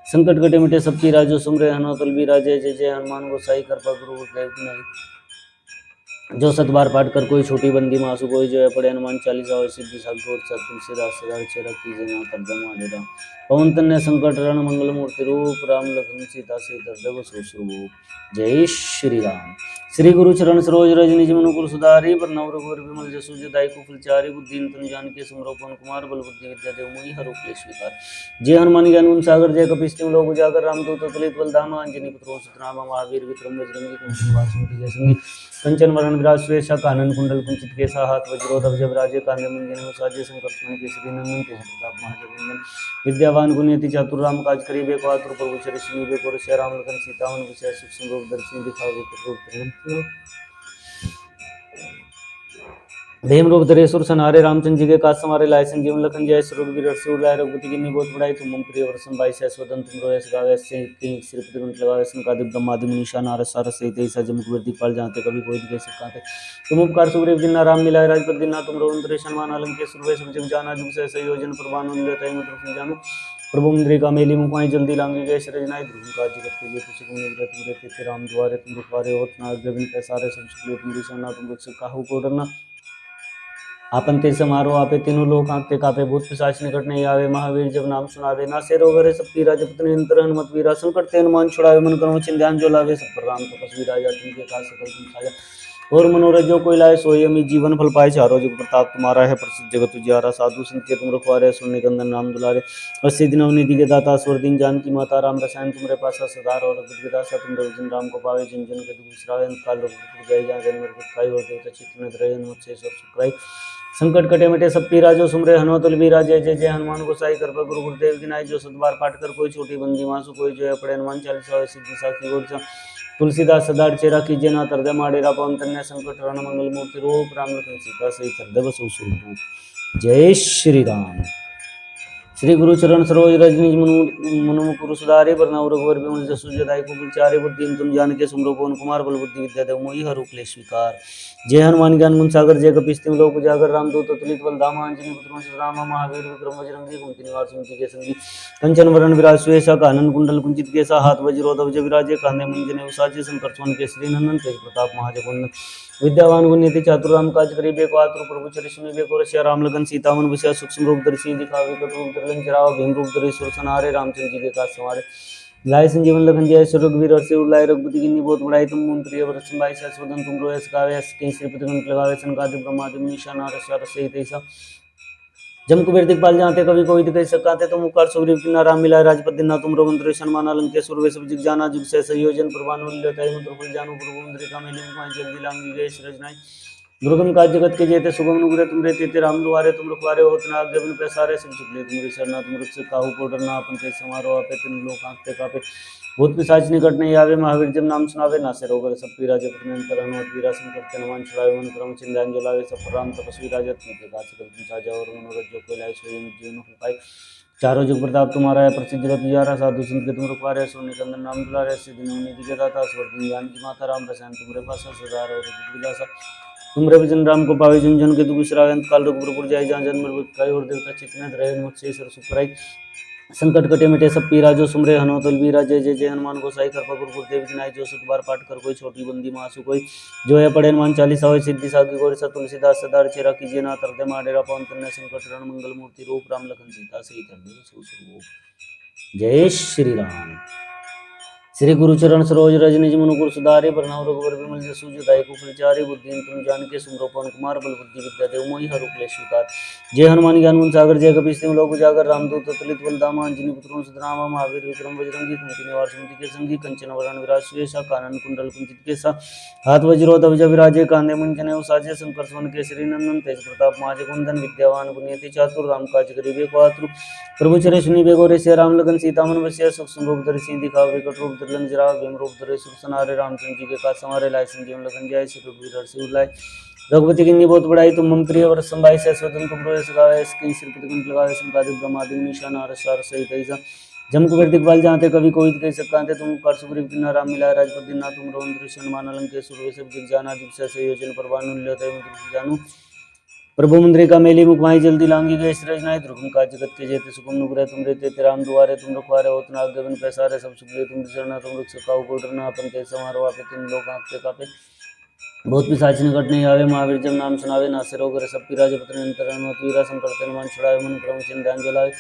संकट कटे मिटे सबकी राजो सुमरे हनुमत बीरा जय जय जय हनुमान गोसाई कृपा गुरु गुरुदेव की नाई जो सतबार पाठ कर कोई छोटी बंदी मासु कोई जो है पढ़े हनुमान चालीसा हो सिद्धि साक्षात तुलसीदास सदा चेरा कीजिए ना तर्जम आडेरा पवन तन्ने संकट रण मंगल मूर्ति रूप राम लखन सीता सहित हृदय बसो सुख। जय श्री राम। श्री गुरु चरण सरोज रज निज मनुपुर सुधारी पर रघुवर विमल जसु जो दायको फलचारी बुद्धि तुम जान के सुमरो पवन कुमार बल बुद्धि विद्या देव मोहि हरु क्लेश विकार जय हनुमान ज्ञान गुण सागर जय कपीस तिम लोक उजागर राम दूत अतुलित बल धामा अंजनी पुत्र सुतनामा महावीर विक्रम बजरंगी कुंती निवार सुमति के संगी कंचन वरण वरण विराज सुरेशा कानन कुंडल कुंचित केसा हाथ वज्रोध अभय विराजे कांधे मुंजन साजे संकट सुमन केसरी नंदन तेज प्रताप महाजगवंदन विद्यावान गुणयति चातुर राम काज करिबे को आतुर प्रभु चरित सुनिबे को रसिया राम लखन सीता मन विषय सूक्ष्म रूप दर्शन दिखावे को रूप भीम रूप धरे सुर सनारे रामचंद्र जी के काज समारे लाए संजीवन लखन जय सुर रघुवीर हर्षि लाए रघुपति की बहुत बढ़ाई तुम मम प्रिय वर्षम बाई सहस्वदन तुम रोयस गावे श्रीपति गुण लगावे संकादिक ब्रह्मादि मुनीषा नारद सारस सहित ऐसा जम कुबेर दीपाल जानते कभी कोई दिखे सकाते तुम उपकार सुग्रीव जिन्ना राम मिलाए राजपद दिन्ना तुम रोहन शर्मा अलंके सुरवे सब जाना जुग से संयोजन प्रभान लेते मत जानो प्रभु मुद्रिका मेली मुखाई जल्दी लांगी गए शरजनाई ध्रुव का जगत के लिए तुझे गुण तुम रहते राम द्वारे तुम रुखवारे होत ना अग्रविन पैसारे सब सुखले तुम दिशा तुम रक्षक काहू को डरना आपन ते समारोह आपे तीनों लोग कांपते कापे भूत पिशाच निकट नहीं आवे महावीर जब नाम सुनावे ना से रोग सब पीरा जपत निरंतर हनुमत वीरा संकट ते हनुमान छुड़ावे मन करो चिंध्यान जो लावे सब पर राम तपस्वी राजा तिनके काज सकल तुम साजा और मनोरथ जो कोई लाए सोई अमित जीवन फल पाए चारों जुग प्रताप तुम्हारा है प्रसिद्ध जगत उजियारा साधु संत के तुम रखवारे सुन निकंदन नाम दुलारे अस्सी दिन अवनिधि के दाता स्वर दिन जानकी माता राम रसायन तुमरे पासा सदार और दासा तुम रविजन राम को पावे जिन जन के दुख बिसरावे काल रघुपति जय जहाँ जन्म खाई और देवता चित्त में रहे मुझसे सब सुखराई संकट कटे मिटे सब पीरा जो सुमरे हनुमतुल बीरा जय जय जय हनुमान गोसाई कृपा गुरु गुरुदेव की नाई जो सतबार पाठ कर कोई छोटी बंदी मासु कोई जो पड़े हनुमान चालीसा सिद्धि साखी गोरचा तुलसीदास सदार चेरा कीजे ना तरदे माडेरा पवन तन्य संकट रण मंगल मूर्ति रूप राम लखन सीता सहित हृदय बसु स्वरूप जय श्री राम श्री गुरु चरण सरोज रज निज मनु मुकुरु सुधारे बरनाउ रघुवर बिमल जसु जदाई कुल चारे बुद्धि तुम जान के सुमरो पवन कुमार बल बुद्धि विद्या देव मोहि हर क्लेश स्वीकार जय हनुमान ज्ञान गुण सागर जय कपीस तिम लोक उजागर रामदूत तुलित बल धाम अंजनी पुत्र राम महावीर विक्रम बजरंगी कुमति निवार सुमति के संगी कंचन वरण विराज सुवेशा कानन कुंडल कुंचित केसा हाथ वज्रोध अभय विराजे कांधे मुंजने उसाजे संकर सोन केसरी नंदन तेज प्रताप महाजगवंदन विद्यावान गुणयति चातुर राम काज करिबे को आतुर प्रभु चरित सुनिबे को रसिया राम लखन सीता मन विषय सूक्ष्म रूप दर्शी दिखावे कटु रूप धरि चराव भीम रूप धरि सुर सनारे रामचंद्र जी के काज संवारे लाए संजीवन लखन जय सुर रघुवीर हर्षि लाए रघुपति की बहुत बढ़ाई तुम मम प्रिय वर्षम बाई सहस्वदन तुम रोयस गावे कहीं श्रीपति गुण लगावे संकादिक ब्रह्मादि मुनीषा नारद सारस सहित ऐसा जम कुबेर दिखपाल जाते कभी कोई दिखे सकाते तुम उपकार सुग्रीव किन्ना राम मिलाए राजपद दिन्ना तुम रोमंत्र शर्मा अलंके सुरवे सब जिग जाना जुग से संयोजन प्रभान मंत्र फल जानु प्रभु मुद्रिका मेली मुखाई जल्दी लांगी गए रजनाई दुर्गम काज जगत के जेते सुगम नुग्रे तुम रहते थे राम दुआरे तुम रखवारे होत ना आगे बिन पैसारे सब सुखले तुम शरणा तुम रक्षक काहू को डरना अपन के समारोह आपे तीन लोग आंखते कापे भूत पिशाच निकट नहीं आवे महावीर जब नाम सुनावे नासे रोग सब पीरा जब निरंतर हनुमत वीरा संकट हनुमान छुड़ावे मन क्रम चिंध्यान जो लावे सब राम तपस्वी राजा तुमके काज सकल तुम साजा और मनोरथ जो कोई लाए सोई जीवन फल पाई चारों जुग प्रताप तुम्हारा है प्रसिद्ध जगत उजियारा साधु संत के तुम रखवारे सुन निकंदन नाम दुलारे सिद्धि निधि के दाता स्वर्ग ज्ञान की माता राम रसायन तुम्हारे पास सदार और विलासा तुम रविजन राम को पावे जुन जन के दुख बिसरावे अंत काल रघुपुर जाय जहाँ जन्म मृत्यु और देवता चित्त रहे मुझसे सर सुखराई संकट कटे मिटे सब पीरा जो सुमरे हनुमतुल बीरा जय जय जय हनुमान गोसाई कृपा गुरु गुरुदेव की नाई जो सतबार पाठ कर कोई छोटी बंदी मासु कोई जो है पढ़े हनुमान चालीसा हो सिद्धि साखी गौरी तुलसीदास सदार चेरा कीजिए ना तरदे माडेरा पवन तन्य संकट रण मंगल मूर्ति रूप राम लखन सीता सहित हृदय जय श्री राम श्री गुरु चरण सरोज रज निज मनुकुर सुधारे बरनाउ रघुवर विमल जसु जदाई कुफल चारे बुद्धि तुम जान के सुमरो पवन कुमार बल बुद्धि विद्या देव मोहि हर क्लेश स्वीकार जय हनुमान ज्ञान गुण सागर जय कपीस तिम लोक उजागर रामदूत तुलित बल धाम अंजनी पुत्र सुतनामा महावीर विक्रम बजरंगी कुमति निवार सुमति के संगी कंचन वरण विराज सुवेशा कानन कुंडल कुंचित केसा हाथ वज्रोध अभय विराजे कांधे मुंजने उसाजे संकर सोन केसरी नंदन तेज प्रताप महाजगवंदन विद्यावान गुणयति चातुर राम काज करिबे को आतुर प्रभु चरे सुनिबे को रेसिया राम लगन सीता मन बसिया सूक्ष्म रूप धरि सिंह दिखावे कट रूप धरि जरा भीम रूप धरि सुर सनारे रामचंद्र जी के काज संवारे लाए संजीवन लखन जाय श्री रघुवीर हर्षि लाए रघुपति की बहुत बढ़ाई तुम मम प्रिय वर संभाई से स्वतंत्र तुम रोय सगावे इसकी श्रीपति गुण लगावे संकादिक ब्रह्मादि मुनीषा नारद सार सहित ऐसा जम कुबेर दिखपाल जाते कभी कोई कह सकते तुम कर सुग्रीव किन्ना राम मिलाए राजपद दिन्ना तुम रोम दृश्य हनुमान अलंके सुरवे सब जिग जाना जिग से योजन परवानु लेते जानू प्रभु मुद्रिका मेली मुखमाई जल्दी लांगी गए रजनाई दुर्गम का जगत के जेते सुगम नुग्रह तुम रहते राम दुआरे तुम रखवारे होत ना आगे बिन पैसारे सब सुखले तुम शरणा तुम रक्षक काहू को डरना अपन के समारोह आपे तीन लोग आंखते कापे बहुत पिशाच निकट नहीं आवे महावीर जब नाम सुनावे नासे रोग सब पीरा जब अंतर हनुमत वीरा संकर हनुमान छुड़ावे मन क्रम चिंध्यान जलावे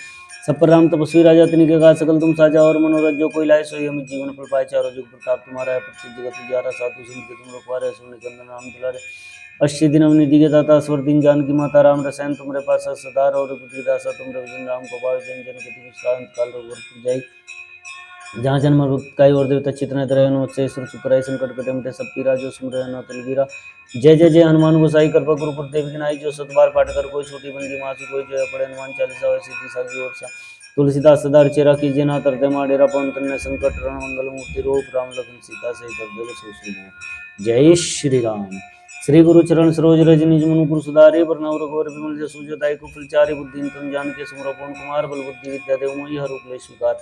सब पर राम तपस्वी राजा तिनके काज सकल तुम साजा और मनोरथ जो कोई लाए सोई अमित जीवन फल पाए चारों जुग प्रताप तुम्हारा है प्रसिद्ध जगत उजियारा साधु संत के तुम रखवारे सुन निकंदन राम दुलारे अस्सी दिन अवनिधि के दाता स्वर दिन जान की माता राम रसायन तुम्हारे पास सदार और दासा तुम रविजन राम को पावे जन जन गति काल रघुवर जाई जहाँ जन्म मृत्युकाई और देवता चितन त्रय से सुर सुकराय संकट कटे मिटे सब पीरा जो सुमरन तलवीरा। जय जय जय हनुमान गोसाई कृपा गुरु देव की नाई जो सतबार पाठ कर कोई छोटी बंदी मासु कोई जय पड़े हनुमान चालीसा और सिद्धि सागी और सा तुलसीदास सदा चेरा कीजिए ना तरते माडेरा पवन तन्ने संकट रण मंगल मूर्ति रूप राम लखन सीता से कर देव। जय श्री राम। श्री गुरु चरण सरोज रज निज मनु गुरु सुधारे बरनउँ रघुवर बिमल जसु जताई कुफल बुद्धि तुम जान के सुमरो पवन कुमार बल बुद्धि विद्या देव मोहि हर क्लेश स्वीकार।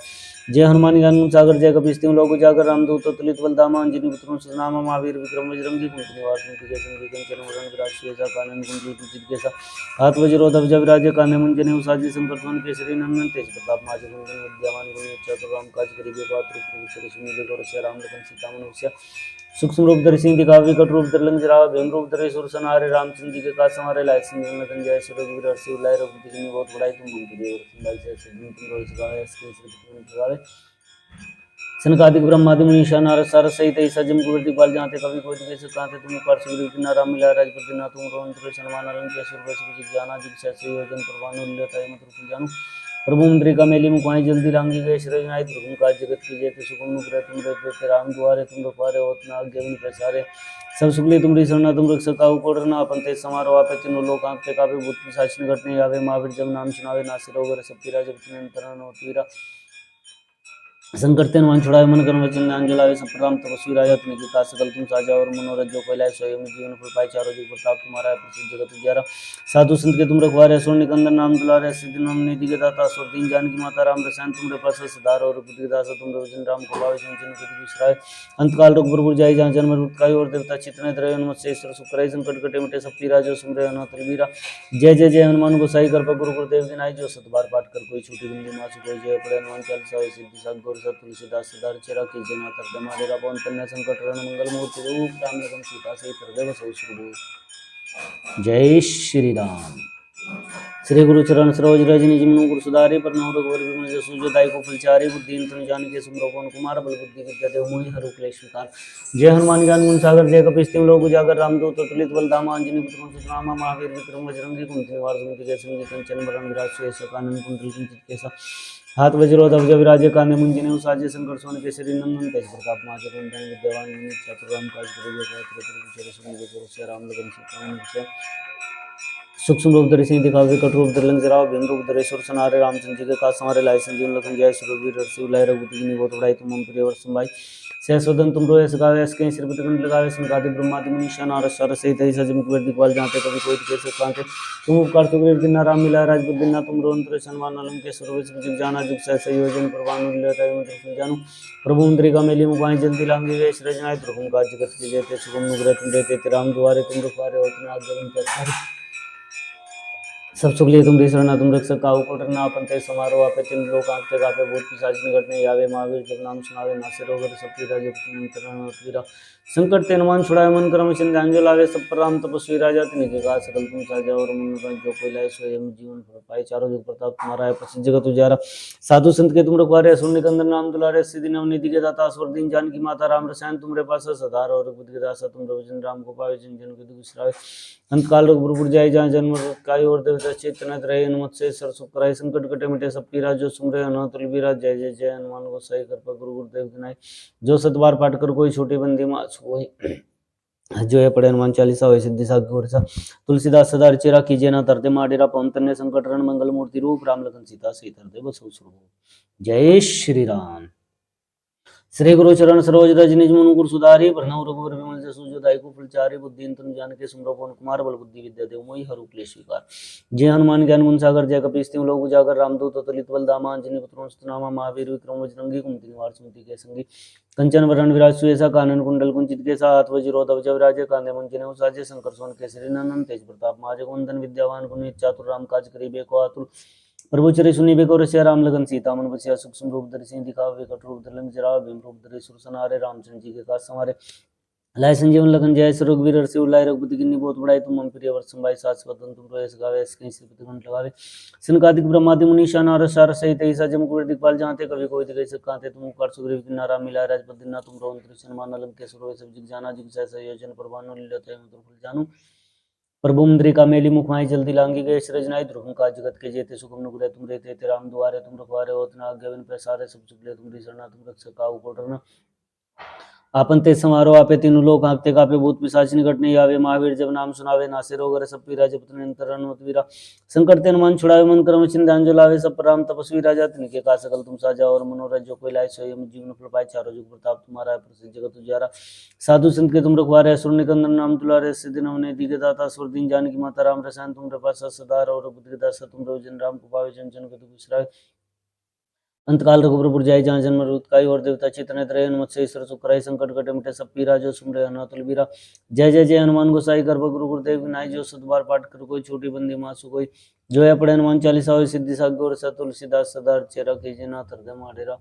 जय हनुमान ज्ञान गुण सागर जय कपीस तिहुँ लोक उजागर रामदूत तुलित बलधामा अंजनी पुत्र सुनामा महावीर विक्रम बजरंगी कुमति निवार कुमति संगी कंचन वरण विराज सुवेसा कानन कुंजी कुचित केसा हाथ वज्रो ध्वजा विराजे काने मुंजने उसाजी संकर सुमन केसरी नंदन तेज प्रताप माज कुंदन विद्यामान गुणी चतुर राम काज करिबे पात्र पुरुष सुनि बेगर से राम लखन सीता मनुष्य सूक्ष्म रूप धरि सिंह दिखावे विकट रूप धरि लंक जरावे भीम रूप धरि सुर संहारे रामचंद्र जी के काज समारे लाए सिंह लखन जय श्री रघुवीर हर्षि उल्लाय रघुपति कीन्ही बहुत बड़ाई तुम मम प्रिय भरत भाई जय सिद्धि तुम रोहि सगावे श्री गावे सनकादिक ब्रह्मादि मुनीषा नारद सारद सहित ऐसा जम कुबेर दिखपाल जाते कवि कोई दिखे कांते तुम पर सुग्रीव किन्ना राम मिला राजपति ना तुम रोन तुरे सनमान अलंक सुर वैसे कुछ ज्ञाना जिग सहस्र योजन प्रभानु लीलताई मत रूप जानू प्रभु मुद्रिका मेली मुखाई जल्दी लांगी गए श्रेय नाय दुर्गम काज जगत की जयते सुगम नुग्रह तुम रहते राम द्वारे तुम रखवारे होत न आज्ञा बिनु पैसारे सब सुखले तुमरी शरणा तुम रक्षक काहू को डरना अपन ते समारोह आपे तीनों लोक आंखते कापे भूत पिशाच निकट नहीं आवे महावीर जब नाम सुनावे नासिर रोग सब पीरा जब तीन अंतरन होतीरा संकट ते हनुमान छुड़ाए मन कर्म वचन ध्यान जलावे सब प्रकार तपस्वी राजा तुम्हें की काज सकल तुम साजा और मनोरथ जो कोई लाए स्वयं जीवन फल पाए चारों जुग प्रताप तुम्हारा है प्रसिद्ध जगत उजियारा साधु संत के तुम रखवारे असुर निकंदन नाम दुलारे सिद्धि नाम निधि के दाता असुर दीन जानकी माता राम रसायन तुमरे पास सदार और बुद्धि दास तुम वचन राम को भावे संचन कति विश्राय अंतकाल रघुपुर जाई जहाँ जन्म मृत्यु और देवता चितने त्रय हनुमत से ईश्वर सुखराई संकट कटे मिटे सब पीरा जो सुमरे अनंत वीरा। जय जय जय हनुमान गोसाई कृपा गुरु गुरुदेव की नाई जो सतबार पाठ कर कोई छोटी बंदी मासु कोई जय पड़े हनुमान चालीसा सिद्धि साग गौर सब तुलसीदास सदा चेरा की जना तर मारेगा पवन कन्या संकट रण मंगल मूर्ति रूप राम लखन सीता से हृदय बसई शुभ। जय श्री राम। श्री गुरु चरण सरोज रज निज मनु गुरु सुधारे बरनउँ रघुवर बिमल जसु जो दायिको फलचारी बुद्धि तुम जान के सुमरो पवन कुमार बल बुद्धि विद्या देव मोहि हर क्लेश विकार। जय हनुमान ज्ञान गुण सागर जय कपीस तिहुँ लोक उजागर रामदूत तुलित बलधामा अंजनी पुत्र सुनामा महावीर विक्रम बजरंगी कुमति निवार सुमति के संगी कंचन वरण विराज सुवेसा कानन कुंडल कुंचित केसा हाथ वज्रो ध्वजा विराजे काने मुंजने उसाजे संकर सोन केसरी नंदन तेज प्रताप माज कुंदन विद्यावान गुणी चतुर राम काज करिबे पात्र पुरुष सुनि बेगर राम लगन सीता मनुष्य सूक्ष्म रूप धरि सिंह दिखावे विकट रूप धरि लंक जरावे भीम रूप धरि सुर संहारे रामचंद्र जी के काज समारे लाए संजीवन लखन जय श्री रघुवीर हर्षि उल्लाय रघुपति कीन्ही बहुत बड़ाई तुम मम प्रिय भरत भाई सहस्वदन तुम रोए सगावे अस कहीं सिर कंठ लगावे सनकादि ब्रह्मादि मुनीषा नारद सारद सहित ऐसा जम कुबेर दिखपाल जाते कभी कोई कैसे कांते तुम उपकार सुग्रीव किन्ना राम मिला राजपद दिना तुम रोन तुरे सन्मान अलंके सुरवि जुग जाना जुग सहस्र योजन प्रभानु लीलताई मत रूप जानू प्रभु मुद्रिका मेली मुखाई जल्दी लांगी गए श्रेय नाय दुर्गम काज जगत की जयते सुगम नुग्रह तुम रहते राम द्वारे तुम रखवारे होत न आज्ञा बिनु पैसारे सब सुख लिए तुम शरणा तुम रक्षक काहू को डरना अपन ते समारोह आपे तीन लोक आंखते कापे भूत पिशाच निकट नहीं आवे महावीर जब नाम सुनावे नासिर रोग सब पीरा जब तीन अंतरन होतीरा संकट ते हनुमान छुड़ाए मन कर्म वचन ध्यान जो लावे सब पर राम तपस्वी राजा तिन्हीं के काज सकल तुम साजा और मन जो कोई लाए स्वयं जीवन फल पाए चारों जुग प्रताप तुम्हारा है प्रसिद्ध जगत उजियारा साधु संत के तुम रखवारे असुर निकंदन नाम दुलारे सिद्धि नव निधि के दाता असुर दीन जानकी माता राम रसायन तुमरे पास सदार और बुद्धि के दासा तुम वचन राम को पावे जन जन के दुख बिसरावे अंतकाल रघुपुर जाई जहाँ जन्म काय और देवता चेतना रहे हनुमत से सर सुख कराई संकट कटे मिटे सब पीरा जो सुमरे अनंत बलबीरा। जय जय जय हनुमान गोसाई कृपा गुरु गुरुदेव की नाई जो सतबार पाठ कर कोई छोटी बंदी मास कोई जो है पढ़े हनुमान चालीसा हो सिद्धि सागर तुलसीदास सदा चेरा कीजिए ना तरते माडेरा पवन तन्ने संकट रण मंगल मूर्ति रूप राम लखन सीता सहित हृदय बसहु सुरभूप। जय श्री राम। श्री गुरु चरण सरोज रज निज मनु गुरु सुधारी बरनउँ रघुवर बिमल जसु जो दायिको फलचारी बुद्धि तुम जान के सुमरो पवन कुमार बल बुद्धि विद्या देव मोहि हर क्लेश विकार। जय हनुमान ज्ञान गुण सागर जय कपीस तिहुँ लोक उजागर रामदूत अतुलित बल धामा अंजनी पुत्र सुनामा महावीर विक्रम बजरंगी कुमति निवार सुमति के संगी कंचन वरण विराज सुवेसा कानन कुंडल कुंचित केसा हाथ वज्रो ध्वजा विराजे कांधे मुंजने उसाजे शंकर सोन केसरी नंदन तेज प्रताप माजग वंदन विद्यावान गुणी चातुर राम काज करिबे को आतुर प्रभु चरि सुनी बेको रसिया राम लगन सीता मन बसिया सूक्ष्म रूप धरि सिंह दिखावे विकट रूप धरि लंक जरावे भीम रूप धरि सुर संहारे रामचंद्र जी के काज समारे लाए संजीवन लखन जय श्री रघुवीर हर्षि उल्लाय रघुपति कीन्ही बहुत बड़ाई तुम मम प्रिय भरत भाई सहस्वदन तुम रोए सगावे अस कहीं सिर कंठ लगावे सनकादिक ब्रह्मादि मुनीषा नारद सारद सहित ऐसा जम कुबेर दिखपाल जाते कभी कोई दिखे सब कांते तुम उपकार सुग्रीव किन्ना राम मिला राजपद दिना तुम रोन त्रिशन्मान अलंके सुरवि सब जिग जाना जिग सहस्र योजन प्रभानु लीलताई मत रूप जानू प्रभु मुद्रिका मेली मुखमाई जल्दी लांगी गए सृजनाई ध्रुवम का जगत के जेते सुगम नुग्रह तुम रहते थे राम दुआरे तुम रखवारे होत न आज्ञा बिन पैसारे सब चुगले तुम शरणा तुम रक्षक काहू को डरना आपन ते समारोह आपे तीनों लोग हाँकते कापे भूत पिशाच निकट नहीं आवे महावीर जब नाम सुनावे नासे रोग हरे सब पीरा जपत निरंतर हनुमत वीरा संकट ते हनुमान छुड़ावे मन कर्म चिंध्यान जलावे सब पर राम तपस्वी राजा तिनके का सकल तुम साजा और मनोरथ जो कोई लाए सोई जीवन फल पाए चारों जुग प्रताप तुम्हारा है प्रसिद्ध जगत उजारा साधु संत के तुम रखवारे असुर निकंदन नाम दुलारे सिद्धि नवने दिगे दाता सुर दिन जानकी माता राम रसायन तुम पास सदा और बुद्धि दास तुम जन राम को पावे जन जन के तुम विश्राय अंतकाल रघुपुर जाय जहाँ जन्म रुतकाई और देवता चितने त्रय हनुमत से ईश्वर सुखराई संकट कटे मिटे सब पीरा जो सुमरे अनातुल बीरा जय जय जय हनुमान गोसाई गर्भ गुरु गुरुदेव विनाय जो सत बार पाठ कर कोई छोटी बंदी मासु कोई जो है पढ़े हनुमान चालीसा हो सिद्धि साग्य और तुलसीदास सदा चेरा कीजिए नाथ हृदय माडेरा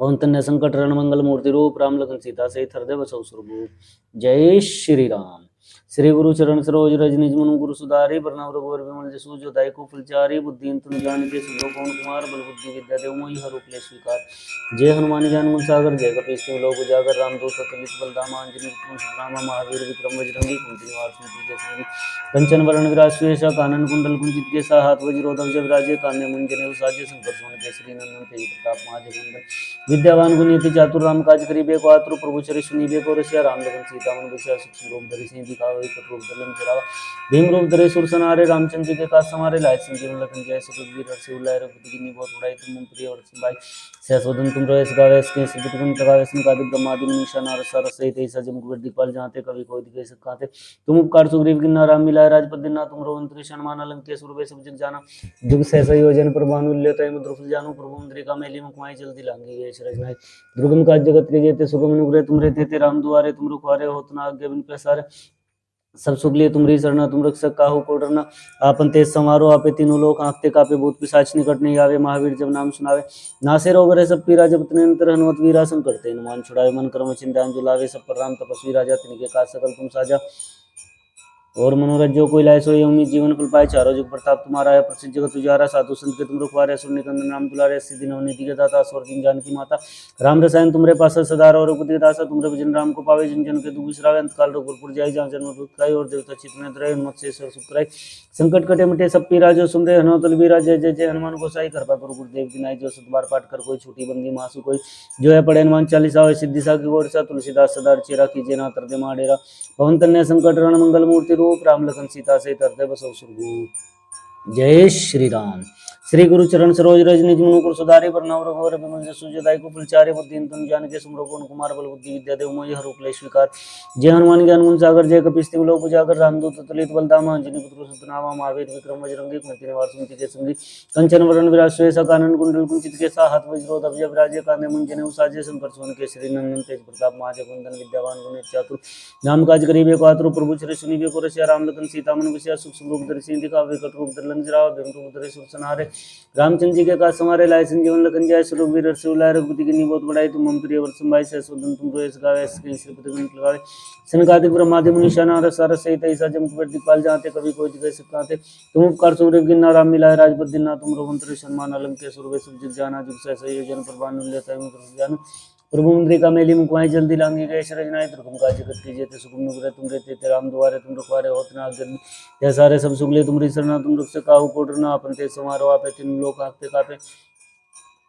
पवन तन्य संकट रण मंगल मूर्ति रूप राम लखन सीता सहित हृदय बसौ सुरभूप जय श्री राम श्री गुरु चरण सरोज रज निज मनु गुरु सुधारी बरनव रघुवर विमल जसु जो दायको फुलचारी बुद्धि तुम जान के सुधो पवन कुमार बल बुद्धि विद्या देव मोहि हर उपले स्वीकार जय हनुमान ज्ञान गुण सागर जय कपीस तिम लोक उजागर रामदूत अतुलित बलधाम अंजनी राम महावीर विक्रम बजरंगी कुंती निवार सुमति के संगी कंचन वरण विराज सुयेश कानन कुंडल कुंजित के सा हाथ वज्रोधव जब राजे कान्य मुंजने साजे शंकर सोन केसरी नंदन तेज प्रताप महाजगंदन विद्यावान गुणियति चातुर राम काज करिबे को आतुर प्रभु चरि सुनिबे को रसिया राम लगन सीता मन बसिया सूक्ष्म रूप धरि सिंह दिखावे कटरूप धरम चरावा भीम रूप धरे सुर सनारे रामचंद्र जी के काज समारे लाए संजीवन लखन जय सुखबीर हर्षि उल्लाय रघुपति कीन्ही बहुत बड़ाई तुम मम प्रिय वरदि भाई सहस्वदन तुम रहे गावे सके सिद्ध गुण प्रगावे संकादिक ब्रह्मादि मुनीषा नारद सारद सहित ऐसा जम कुबेर दिखपाल जाते कवि कोई दिखे सकाते तुम उपकार सुग्रीव किन्ना राम मिलाए राजपद दिना तुम रोवंतरि शर्माना लंकेश सुरभय सब जग जाना जुग सहसा योजन प्रभानुल्य तय मुद्र जानु प्रभु मुद्रिका मेली मुखमाई जल्दी लांगी गए रचनाई दुर्गम काज जगत के जेते सुगम अनुग्रह तुम रहते थे राम दुआरे तुम रुखवारे होत न आज्ञा बिन पैसारे सब सुख लिए तुमरी शरणा तुम रक्षक काहू को डरना आपन तेज समारोह आपे तीनों लोग आंखते कापे भूत पिशाच निकट नहीं आवे महावीर जब नाम सुनावे नासे रोग हरे सब पीरा जपत निरंतर हनुमत वीरा संकट ते हनुमान छुड़ावे मन कर्म चिंध्यान जुलावे सब पर राम तपस्वी राजा तिनके काज सकल तुम साजा और मनोरथ जो कोई लाए सोई उम्मीद जीवन फल पाए चारों जुग प्रताप तुम्हारा है प्रसिद्ध जगत उजारा साधु संत के तुम रखवारे असुर निकंदन राम दुलारे सिद्धि नवनीति के दाता स्वर दिन जानकी माता राम रसायन तुमरे पास सदा और रघुपति दासा तुमरे भजन राम को पावे जन जन के दुख बिसरावे अंतकाल रघुपुर जाय जहाँ जन्म दुखाई और देवता चितने त्रय हनुमत से ईश्वर सुखराई संकट कटे मिटे सब पीरा जो सुमरे हनुमत बीरा जय जय जय हनुमान गोसाई कृपा करो गुरुदेव विनाय जो सत बार पाठ कर कोई छोटी बंदी मासु कोई जो है पढ़े हनुमान चालीसा हो सिद्धि सा की ओर सा तुलसीदास सदा चेरा कीजिए नाथ हृदय माडेरा पवन तन्य संकट रण मंगल मूर्ति रूप राम लखन सीता सहित हृदय बसौ सुरभूप जय श्री राम श्री गुरु चरण सरोज रज निज मनु कुर सुधारे बरनव रघुवर विमल जसु जदाई को फुलचारे बुद्धि तुम जान के सुमरो पवन कुमार बल बुद्धि विद्या देव मोहि हर उपले स्वीकार जय हनुमान ज्ञान गुण सागर जय कपीस तिम लोक उजागर रामदूत अतुलित बलधाम अंजनी पुत्र सतनामा महावीर विक्रम बजरंगी कुंती निवार सुमति के संगी कंचन वरण विराज सुयेसा कानन कुंडल कुंचित के सा हाथ वज्रोधव जब राजे कान्य मुंजने साजे शंकर सोन केसरी नंदन तेज प्रताप महाजगवंदन विद्यावान गुणी चातुर नाम काज करीबे को आतुर प्रभु चरि सुनिबे को रसिया राम लखन सीता मन बसिया सूक्ष्म रूप धरि सिंह दिखावे कट रूप धरि लंक जरावा भीम रूप धरि सुर सनारे रामचंद्र जी के काज समारे लाए संजीवन लखन जाय सुरभीर हर्षि उल्लाय रघुपति कीन्ही बहुत बड़ाई तुम मम प्रिय वरदि भाई सहस्वदन तुम रोए गावे श्रीपति गण लगावे सनकादिक ब्रह्मादि मुनीषा नारद सारद सहित ऐसा जम कुबेर दिखपाल जाते कवि कोई दिखे सकाते तुम उपकार सुग्रीव किन्ना राम मिलाए राजपद दिना तुम रोवंतरि शर्माना लंकेश सुरभय सब जग जाना जुग सहसा योजन प्रभानुल्य तय मुद्र जानु प्रभु मुद्रिका मेली मुखमाई जल्दी लांगी गए रचनाई दुर्गम काज जगत की जेते सुगम अनुग्रह तुम रहते थे राम दुआरे तुम रखवारे होत न आज्ञा यह सारे सब सुगले तुमरी शरणा तुम रक्षक काहू को डरना अपन तेज समारोह आपे तीन लोक आंखते कापे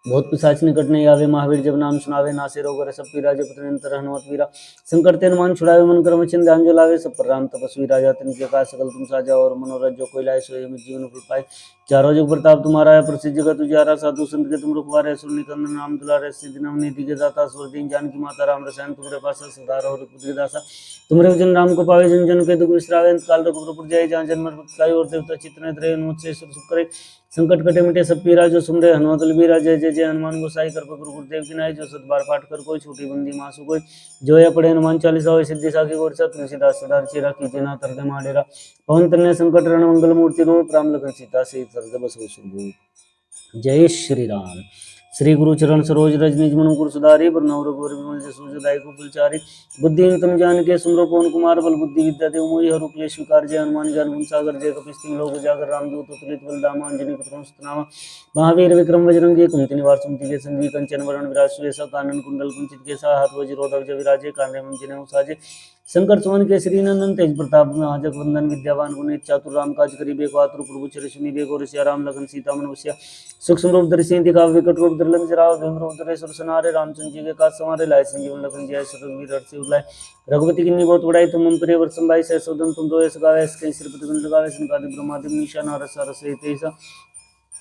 बहुत पिशाच निकट नहीं आवे महावीर जब नाम सुनावे नासे रोग हरे सब पीरा जपत निरंतर हनुमत वीरा संकट ते हनुमान छुड़ावे मन कर्म चिंध्यान जलावे सब पर राम तपस्वी राजा तिनके काज सकल तुम साजा और मनोरथ जो कोई लाए सोई जीवन फल पाए चारों जुग प्रताप तुम्हारा है प्रसिद्ध जगत उजियारा साधु संत के तुम रखवारे असुर निकंदन राम दुलारे सिद्धि नवनीति के दाता स्वर दीन जानकी माता राम रसायन तुमरे पास सदा रहो रघुपति दासा तुमरे भजन राम को पावे जन जन के दुख विसरावे अंतकाल रघुपुर जाय जहाँ जन्म दुखाई और देवता चितने त्रय हनुमत से ईश्वर सुख करे संकट कटे मिटे सब पीरा जो सुमरे हनुमत बीरा जय जय जय हनुमान गोसाई कृपा करो गुरुदेव की नाय जो सत बार पाठ कर कोई छोटी बंदी मासु कोई जो है पढ़े हनुमान चालीसा हो सिद्धि सा की ओर सा तुलसीदास सदा चेरा कीजिए नाथ हृदय माडेरा पवन तनय संकट रण मंगल मूर्ति रूप राम लखन सीता सहित हृदय बसौ सुरभूप जय श्री राम श्री गुरु चरण सरोज रज निज मनु कुर सुधारी बरनव रघुवर विमल जसु जदाई को फुलचारी बुद्धि तुम जान के सुमरो पवन कुमार बल बुद्धि विद्या देव मोहि हर उपले स्वीकार जय हनुमान ज्ञान गुण सागर जय कपीस तिम लोक उजागर रामदूत अतुलित बलधामा अंजनी पुत्र सतनामा महावीर विक्रम बजरंगी कुंती निवार सुमति के संगी कंचन वरण विराज सुयेसा कानन कुंडल कुंचित केसा हाथ वज्रोधव जब विराजे कांधे मुंजने साजे शंकर सुवन केसरी नंदन तेज प्रताप महाजग वंदन विद्यावान गुणी चातुर राम काज करी बेको आतुर प्रभु चर सुनी बेको रसिया राम लखन सीता मन वसिया सूक्ष्म रूप धरि सिंह दिखाव विकट रूप धरि लंक जराव भीम रूप धरि सुर सनारे रामचंद्र जी के काज संवारे लाए संजीवन लखन जय सुरवीर हर्षि उल्लाय रघुपति किन्नी बहुत बड़ाई तुम मम प्रिय वर्षम भाई सहसोदन तुम दो गावे इसके श्रीपति कुंड लगावे संकादि ब्रह्मादि निशा नारद सारस तेसा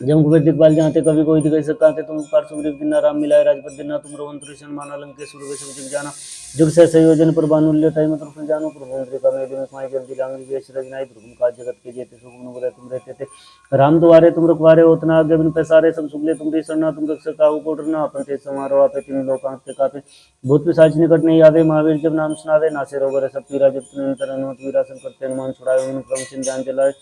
जम कुबेर दिखपाल जाते कभी कोई दिखाई सकता थे तुम पार सुग्रीव दिना राम मिलाए राजपद दिना तुम रवंत्र माना लंकेश जग जाना जुग से संयोजन पर बानुल्य तय मत रूप जानो प्रभु का मेरे में माई जल्दी लांगी वेश रजनाई दुर्गम का जगत के जेते सुगम नुगरे तुम रहते थे राम द्वारे तुम रखवारे उतना आगे बिन पैसारे सब सुगले तुम रे सरना तुम रक्षक काहू को डरना अपन ते समारोह आपे तीन लोकांत के कापे भूत पिशाच निकट नहीं आवे महावीर जब नाम सुनावे नासे रोग सब पीरा जब निरंतर अनुमत वीरासन करते हनुमान छुड़ाए उन क्रम चिंतान चलाए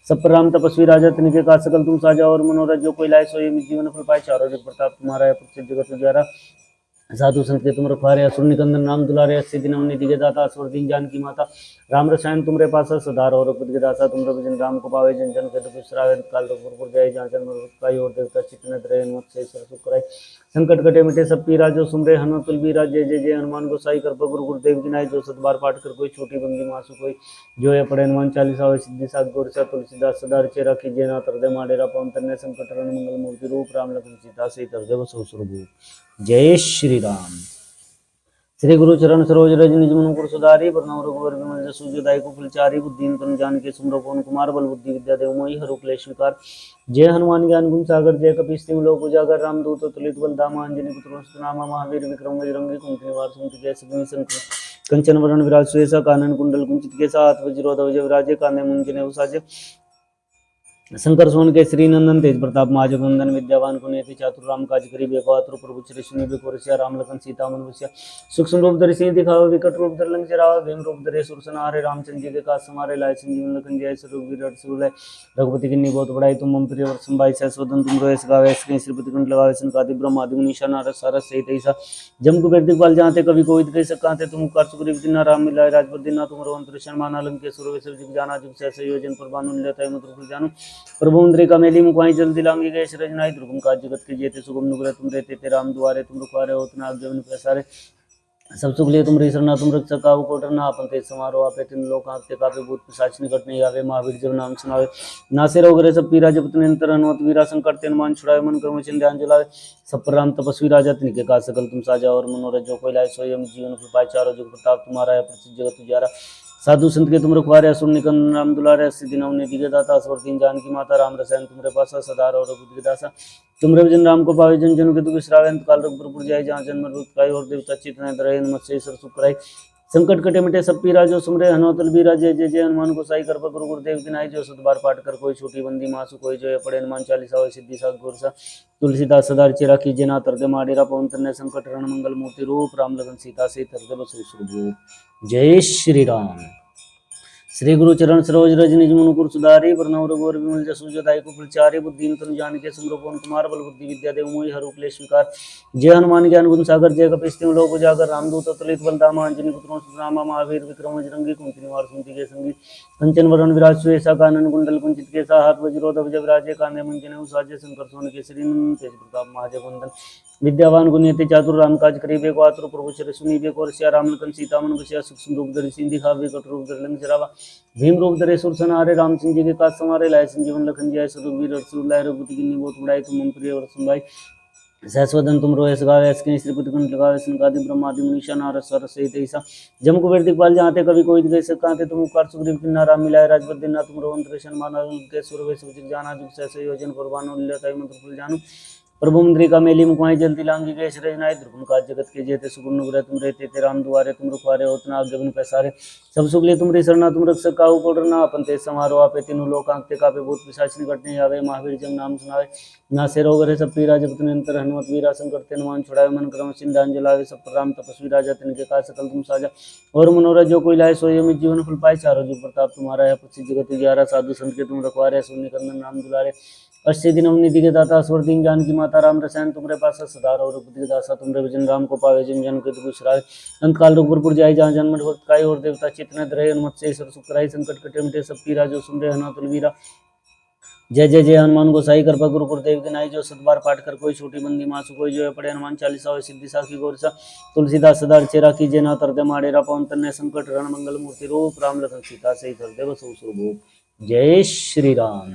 सब पर राम तपस्वी राजा तिनके का सकल तुम साजा और मनोरथ जो कोई लाए सोई जीवन फल पाए चारों जग प्रताप तुम्हारा है प्रसिद्ध जगत उजारा साधु संत के तुम रखवारे असुर निकंदन नाम दुलारे अस्सी दिन हमने दिगे दाता असुर दिन जान की माता राम रसायन तुमरे पास सदार और के दासा तुम रघुजन राम को पावे जन जन के दुख बिसरावे काल रघुपुर जय जहाँ जन्म काई और देवता चित्त रहे मत से सुख कराई संकट कटे मिटे सब पीरा जो सुमरे हनुमत तुलबीरा जय जय जय हनुमान गोसाई कर गुरु गुरुदेव की नाई जो सतबार पाठ कर कोई छोटी बंदी मासु कोई जो है पढ़े हनुमान चालीसा हो सिद्धि सात गौर सा तुलसीदास सदा रचे राखी जय नाथ हृदय माडेरा पवन तन्ने संकट रण मंगल मूर्ति रूप राम लखन सीता से हृदय बसो सुरभूप जय श्री राम। श्री गुरु चरण सरोज रज निज मन पुर सुधारी वरनौ रघुवर विमल जसु जदाई को फलचारी बुद्धिन तन जान के सुमरो पवन कुमार बल बुद्धि विद्या देव मोहि हरु क्लेश विकार जय हनुमान ज्ञान गुण सागर जय कपीस तिहु लोक उजागर रामदूत तुलित बल धामा अंजनी पुत्र नामा महावीर विक्रम बजरंगी कुंती निवार सुमति जय सगुनी संकट कंचन वरण विराज सुयसा कानन कुंडल कुंचित केसा हाथ वज्रो ध्वज विराजे कांधे मुंजने उसाजे शंकर सोन के श्री नंदन तेज प्रताप महाजगवंदन विद्यावान गुणयति चातुर राम काज करी बेको आतुर प्रभु चरि सुनि बेको रसिया राम लखन सीता मन बसिया सूक्ष्म रूप धरि सिंह दिखावे विकट रूप धरि लंक जरावे भीम रूप धरि सुर सनारे रामचंद्र जी के काज समारे लाए संजीवन लखन जय सुरवीर हर्षि उल्लाय रघुपति किन्नी बहुत बड़ाई तुम मम प्रिय वर्षम भाई सहसोदन तुम रोयस गावे इसके श्रीपति कुंड लगावे संकादि ब्रह्मादि मुनीषा नारद सारस सहित ऐसा जम कुबेर दिखपाल जाते कभी कोई दिखाई सकता थे तुम कर सुग्रीव दिना राम मिलाए राजपद दिना तुम रवंत्र माना लंकेश जग जाना जुग से संयोजन पर बानुल्य तय मत रूप जानो प्रभु मुद्रिका मेली मुखाई जल्दी लांगी गए रजनाई दुर्गम का जगत के जेते सुगम नुग्रह तुम रहते थे राम द्वारे तुम रुखवारे उतना आगे बिन पैसारे सब सुख लिए तुम रे सरना तुम रक्षक काहू को डरना अपन ते समारोह आपे तीन लोक आते कापे भूत पिशाच निकट नहीं आवे महावीर जब नाम सुनावे नासे रोग रे सब पीरा जब निरंतर अनुमत वीरा संकट ते हनुमान छुड़ावे मन कर्म चिंध्यान जलावे सब पर राम तपस्वी राजा तिनके का सकल तुम साजा और मनोरथ जो कोई लाए सोई जीवन फल पाए चारों जुग प्रताप तुम्हारा है प्रसिद्ध जगत उजारा साधु संत के तुम रखवारे असुर निकंदन राम दुलारे अस्सी दिन हमने दिगे दाता असवर तीन जान की माता राम रसायन तुम्हारे पास सदार और रघुपति दासा तुम रविजन राम को पावे जन जन के दुख बिसरावे अंत काल रघुपुर जाय जहाँ जन्म मृत पाई और देवता चित्त न रहे मत से सुख कराई संकट कटे मिटे सब पीरा जो सुमरे हनुमत तुलबीरा जय जय जय हनुमान गोसाई कर गुरु गुरुदेव की नाई जो सतबार पाठ कर कोई छोटी बंदी मासु कोई जो है पढ़े हनुमान चालीसा हो सिद्धि सात गौर सा तुलसीदास सदा रचे राखी जय नाथ हृदय माडेरा पवन तन्ने संकट रण मंगल मूर्ति रूप राम लखन सीता से हृदय बसु सुरभूप जय श्री राम। श्री गुरु चरण सरोज रज निज मनुपुर सुधारी वरनौ रघुवर विमल जसु जदाई को फलचारी बुद्धिन तनु जान के सुमरो पवन कुमार बल बुद्धि विद्या देव मोहि हरु क्लेश विकार जय हनुमान ज्ञान गुण सागर जय कपीस तिहु लोक उजागर रामदूत अतुलित बल धामा अंजनी पुत्र नामा महावीर विक्रम बजरंगी कुंती निवार सुमति के संगी कंचन वरण विराज सुयसा कानन कुंडल कुंचित केसा हाथ वज्रो ध्वज विराजे कांधे मुंजने उसाजे शंकर सोन केसरी तेज प्रताप महाजगवंदन विद्यावान गुणयति चातुर राम काज करी बेको आतुर प्रभु चरि सुनि बेको रसिया राम लखन सीता मन बसिया सूक्ष्म रूप धरि सिंह दिखावे विकट रूप धरि लंक जरावा भीम रूप धरे सुर सनारे रामचंद्र जी के काज समारे लाए संजीवन लखन जय सुरवीर हर्षि उल्लाय रघुपति किन्नी बहुत बड़ाई तुम मम प्रिय वर्षम भाई सहस्वदन तुम रोयस गावे इसके श्रीपति कुंड लगावे संकादि ब्रह्मादि मुनीषा नारद सारस सहित ऐसा जम कुबेर दिखपाल जाते कभी कोई दिखाई सकता थे तुम कर सुग्रीव किन्ना राम मिलाए राजपद दिना तुम रवंत्र माना के सुर जग जाना जुग से योजन कुर्बान तय मंत्र फुल जानू प्रभु मुद्रिका मेली मुखमाई जल्दी लांगी गए रजनाई दुर्गम का जगत के जेते सुगम नुग्रह तुम रहते थे राम द्वारे तुम रुखवारे उतना आगे बिन पैसारे सब सुख लिए तुम रे सरना तुम रक्षक काहू को डरना अपन ते समारोह आपे तीनों लोक आंकते कापे भूत पिशाच निकट नहीं आवे महावीर जब नाम सुनावे नासे रोग रे सब पीरा जब निरंतर हनुमत वीरा संकट ते हनुमान छुड़ावे मन क्रम चिंतान जलावे सब पर राम तपस्वी राजा तिनके का सकल तुम साजा और मनोरथ जो कोई लाए सोई में जीवन फल पाए चारों जुग प्रताप तुम्हारा है प्रसिद्ध जगत उजियारा साधु संत के तुम रखवारे सुनि कंदन नाम दुलारे अस्सी दिन हमने दिखे दाता स्वर दिन जान की माता राम रसायन तुम्हारे पास सदार और रघुपति दासा तुम रविजन राम को पावे जिन जन के दुख बिसरावे अंत काल रघुपुर जाय जहाँ जन्म भक्त काय और देवता चित्त न रहे मत से सुख कराई संकट कटे मिटे सब पीरा जो सुन रहे हनुमत तुलबीरा जय जय जय हनुमान गोसाई कृपा गुरु गुरुदेव के नाई, जो सतबार पाठ कर कोई छोटी बंदी मासु कोई, जो है पढ़े हनुमान चालीसा हो सिद्धि साखी गौरसा। तुलसीदास सदा चेरा कीजे ना तरदे माडेरा, पवन तन्ने संकट रण मंगल मूर्ति रूप, राम लखन सीता से हृदय बसहु सुरभूप। जय श्री राम।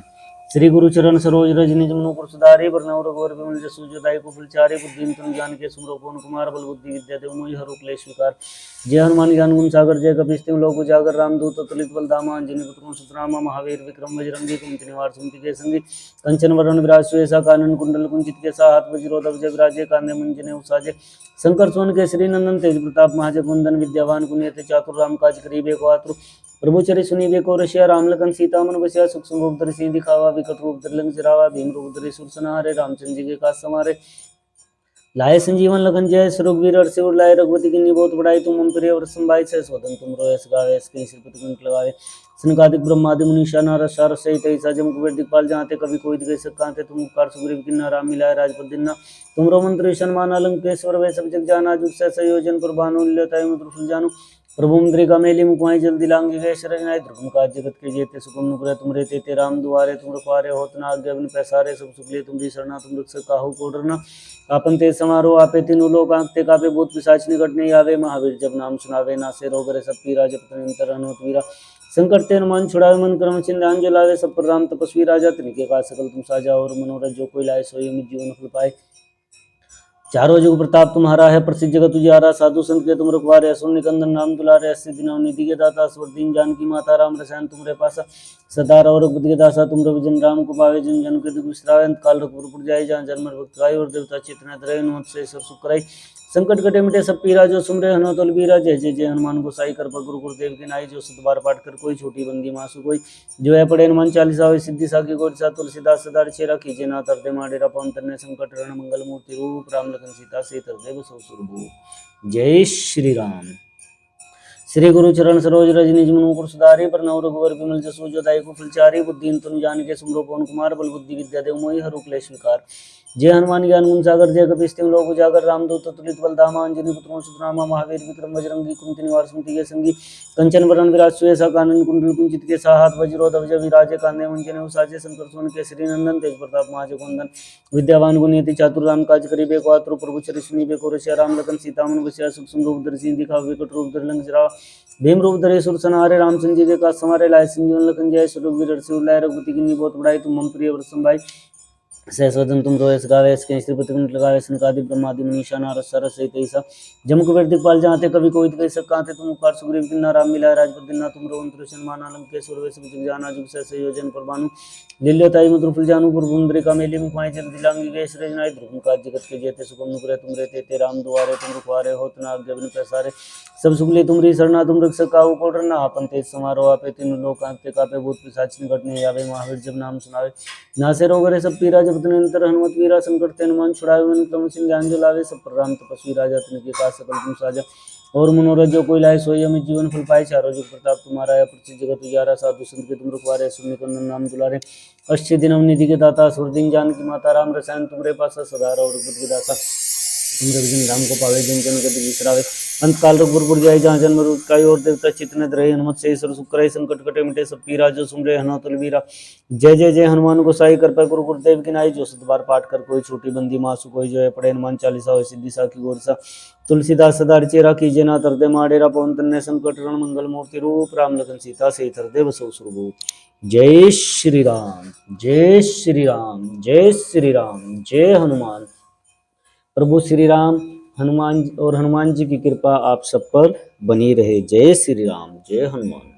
श्री गुरु चरण सरोज रज निज मनु सुधारे, वरनौ रघुवर विमल जसु जो दायक फुलचारे, बुद्धि तुम जान के सुमरो पवन कुमार, बल बुद्धि विद्या देव मोहि हरु क्लेश विकार। जय हनुमान ज्ञान गुण सागर, जय कपीस तिहुँ लोक उजागर, रामदूत अतुलित बल धामा, अंजनी पुत्र सुतनामा, महावीर विक्रम बजरंगी, कुमति निवार सुमति के संगी, कंचन वरण विराज सुएसा, कानन कुंडल कुंचित केसा, हाथ वज्रोधक जग राजे, कांधे मुंजने उसाजे, शंकर सुवन केसरी नंदन, तेज प्रताप महाजगवंदन, विद्यावान गुणियति चातुर, राम काज करीबे को आतुर, प्रभु चरि सुनीबे को रसिया, राम लखन सीता मन बसिया, सुख संभोग धरि सिंह दिखावा, विकट रूप धरि लंक जरावा, भीम रूप धरि सुर संहारे, रामचंद्र जी के काज समारे, लाए संजीवन लखन जय, रघुवीर हर्षि उर लाए, रघुपति की बहुत बड़ाई, तुम मम प्रिय व्रत संभाई, सह स्वदन तुम रोयस गावे, इसके श्रीपति कंठ लगावे, सनकादिक ब्रह्मादि मुनीषा नारद सारद सहित ऐसा जम कुबेर दिखपाल, जहाँ ते कभी कोई दिखे सकाते, तुम उपकार सुग्रीव किन्ना, राम मिलाए राजपद दिन्ना, तुमरो मंत्र सन्मान अलंकेश्वर वै सब जग जाना, जुग से संयोजन पर भानु ल्यताय मधुर फल जानु, प्रभु मुद्रिका मेली मुखमाई जल्दी लांगी गए शरणाय, ध्रुव काज जगत के जेते सुगम नुपुर तुम रे तेते, राम दुआरे तुम रखवारे, होत न आज्ञा बिन पैसारे, सब सुख लिए तुमरी शरणा, तुम रक्षक काहू को डरना, आपन ते समारोह आपे तीनों लोग आंखते कापे, भूत पिशाच निकट नहीं आवे, महावीर जब नाम सुनावे, नासे रोग रे सब पीरा, जपत निरंतर हनुमत वीरा, संकट ते हनुमान छुड़ावे, मन क्रम चिंतान जो लावे, सब पर राम तपस्वी राजा, तिनके का सकल तुम साजा, और मनोरथ जो कोई लाए सोई अमित जीवन फल पाए, चारों जुग प्रताप तुम्हारा है, प्रसिद्ध जगत तुझारा, साधु संत के तुम रखवारे, असुर निकंदन नाम दुलारे, अस्सी दिनों निधि के दाता, स्वर दीन जानकी माता, राम रसायन तुमरे पासा, सदा रहो रघुपति के दासा, तुम रविजन राम को पावे, जिन जन के दुख बिसरावे, अंत काल रघुपुर जाए, जहाँ जन्म भक्त गाय, और देवता चेतना धरे, हनुमत से सब सुख कराई, संकट कटे मिटे सब पीरा, जो सुमरे हनुमत बलबीरा, जय जय जय हनुमान गोसाई कृपा गुरु गुरुदेव के नाई, जो सत बार पाठ कर कोई छोटी बंदी मासु कोई, जो है पढ़े हनुमान चालीसा हो सिद्धि साखी गौरसा, तुलसीदास सदा चेरा कीजे ना तरदे माडेरा, पवन तन्ने संकट रण मंगल मूर्ति रूप, राम लखन सीता से हृदय बसहु सुरभूप। जय श्री राम। श्री गुरु चरण सरोज रज निज मनु सुधारे, वरनौ रघुवर विमल जसु जो दायक फुलचारे, बुद्धि तुम जान के सुमरो पवन कुमार, बल बुद्धि विद्या देव मोहि हरु क्लेश विकार। जय हनुमान ज्ञान गुण सागर, जय कपीस तिहुँ लोक उजागर, रामदूत अतुलित बल धामा, अंजनी पुत्र सुतनामा, महावीर विक्रम बजरंगी, कुमति निवार सुमति के संगी, कंचन वरण विराज सुएसा, कानन कुंडल कुंचित केसा, हाथ वज्रो ध्वज विराजे, कांधे मुंजने उसाजे, शंकर सुवन केसरी नंदन, तेज प्रताप महाजगवंदन, विद्यावान गुणियति चातुर, राम काज करीबे को आतुर, प्रभु चरि सुनीबे को रसिया, राम लखन सीता मन बसिया, सुख संभोग धरि सिंह दिखावा, विकट रूप धरि लंक जरावा, भीम रूप धरे सुर संहारे, रामचंद्र जी के काज समारे, लाए संजीवन लखन जय, रघुवीर हर्षि उर लाए, रघुपति की बहुत बड़ाई, तुम मम प्रिय व्रत संभाई, सहस्वदन तुम रोयस गावे, इसके श्रीपति कंठ लगावे, सनकादि ब्रह्मादि मुनीषा नारद सारद सहित ऐसा जम कुबेर दिखपाल, जहाँ ते कभी कोई दिखे सकाते, तुम उपकार सुग्रीव किन्ना, राम मिलाए राजपद दिन्ना, तुम रोमंत्र सन्मान अलंकेश्वर वै सब जग जाना, जुग से संयोजन पर भानु लील्योताई मधुर फल जानु, प्रभु मुद्रिका मेली मुखमाई जल्दी लांगी गए शरणाय, ध्रुव काज जगत के जेते सुगम नुपुर तुम रे तेते, राम दुआरे तुम रखवारे, होत न आज्ञा बिन पैसारे, सब सुख लिए तुमरी शरणा, तुम रक्षक काहू को डरना, आपन तेज समारोह आपे तीनों लोक आंखते कापे, भूत पिशाच निकट नहीं आवे, महावीर जब नाम सुनावे, नासे रोग रे सब पीरा, जपत निरंतर हनुमत वीरा, संकट ते हनुमान छुड़ावे, मन क्रम ध्यान जो लावे, सब पर राम तपस्वी राजा, तिनके काज सकल तुम साजा, और मनोरथ जो कोई लाए सोई अमित जीवन फल पाए, चारों जुग प्रताप तुम्हारा है, प्रसिद्ध जगत उजारा, साधु संत के तुम रखवारे, असुर निकंदन नाम दुलारे, अस्सी दिन निधि के दाता, सुर दिन जानकी माता, राम रसायन तुमरे पासा, सदा रहो रघुपति के दासा, तुम रविजन राम को पावे, जिन जन के दुख बिसरावे, अंत काल रघुपुर जाए, जहाँ जन्म रुकाई, और देवता चित्त रहे, हनुमत से सर्व सुख करे, संकट कटे मिटे सब पीरा, जो सुमरे हनुमत बलबीरा, जय जय जय हनुमान गोसाई कृपा गुरु गुरुदेव की नाई, जो सत बार पाठ कर कोई छोटी बंदी मासु कोई, जो है पढ़े हनुमान चालीसा हो सिद्धि साखी गौरसा, तुलसीदास सदा चेरा कीजे ना तरदे माडेरा, पवन तन्ने संकट रण मंगल मूर्ति रूप, राम लखन सीता से हृदय बसहु सुरभूप। जय श्री राम, जय श्री राम, जय श्री राम, जय हनुमान। प्रभु श्री राम हनुमान और हनुमान जी की कृपा आप सब पर बनी रहे। जय श्री राम, जय हनुमान।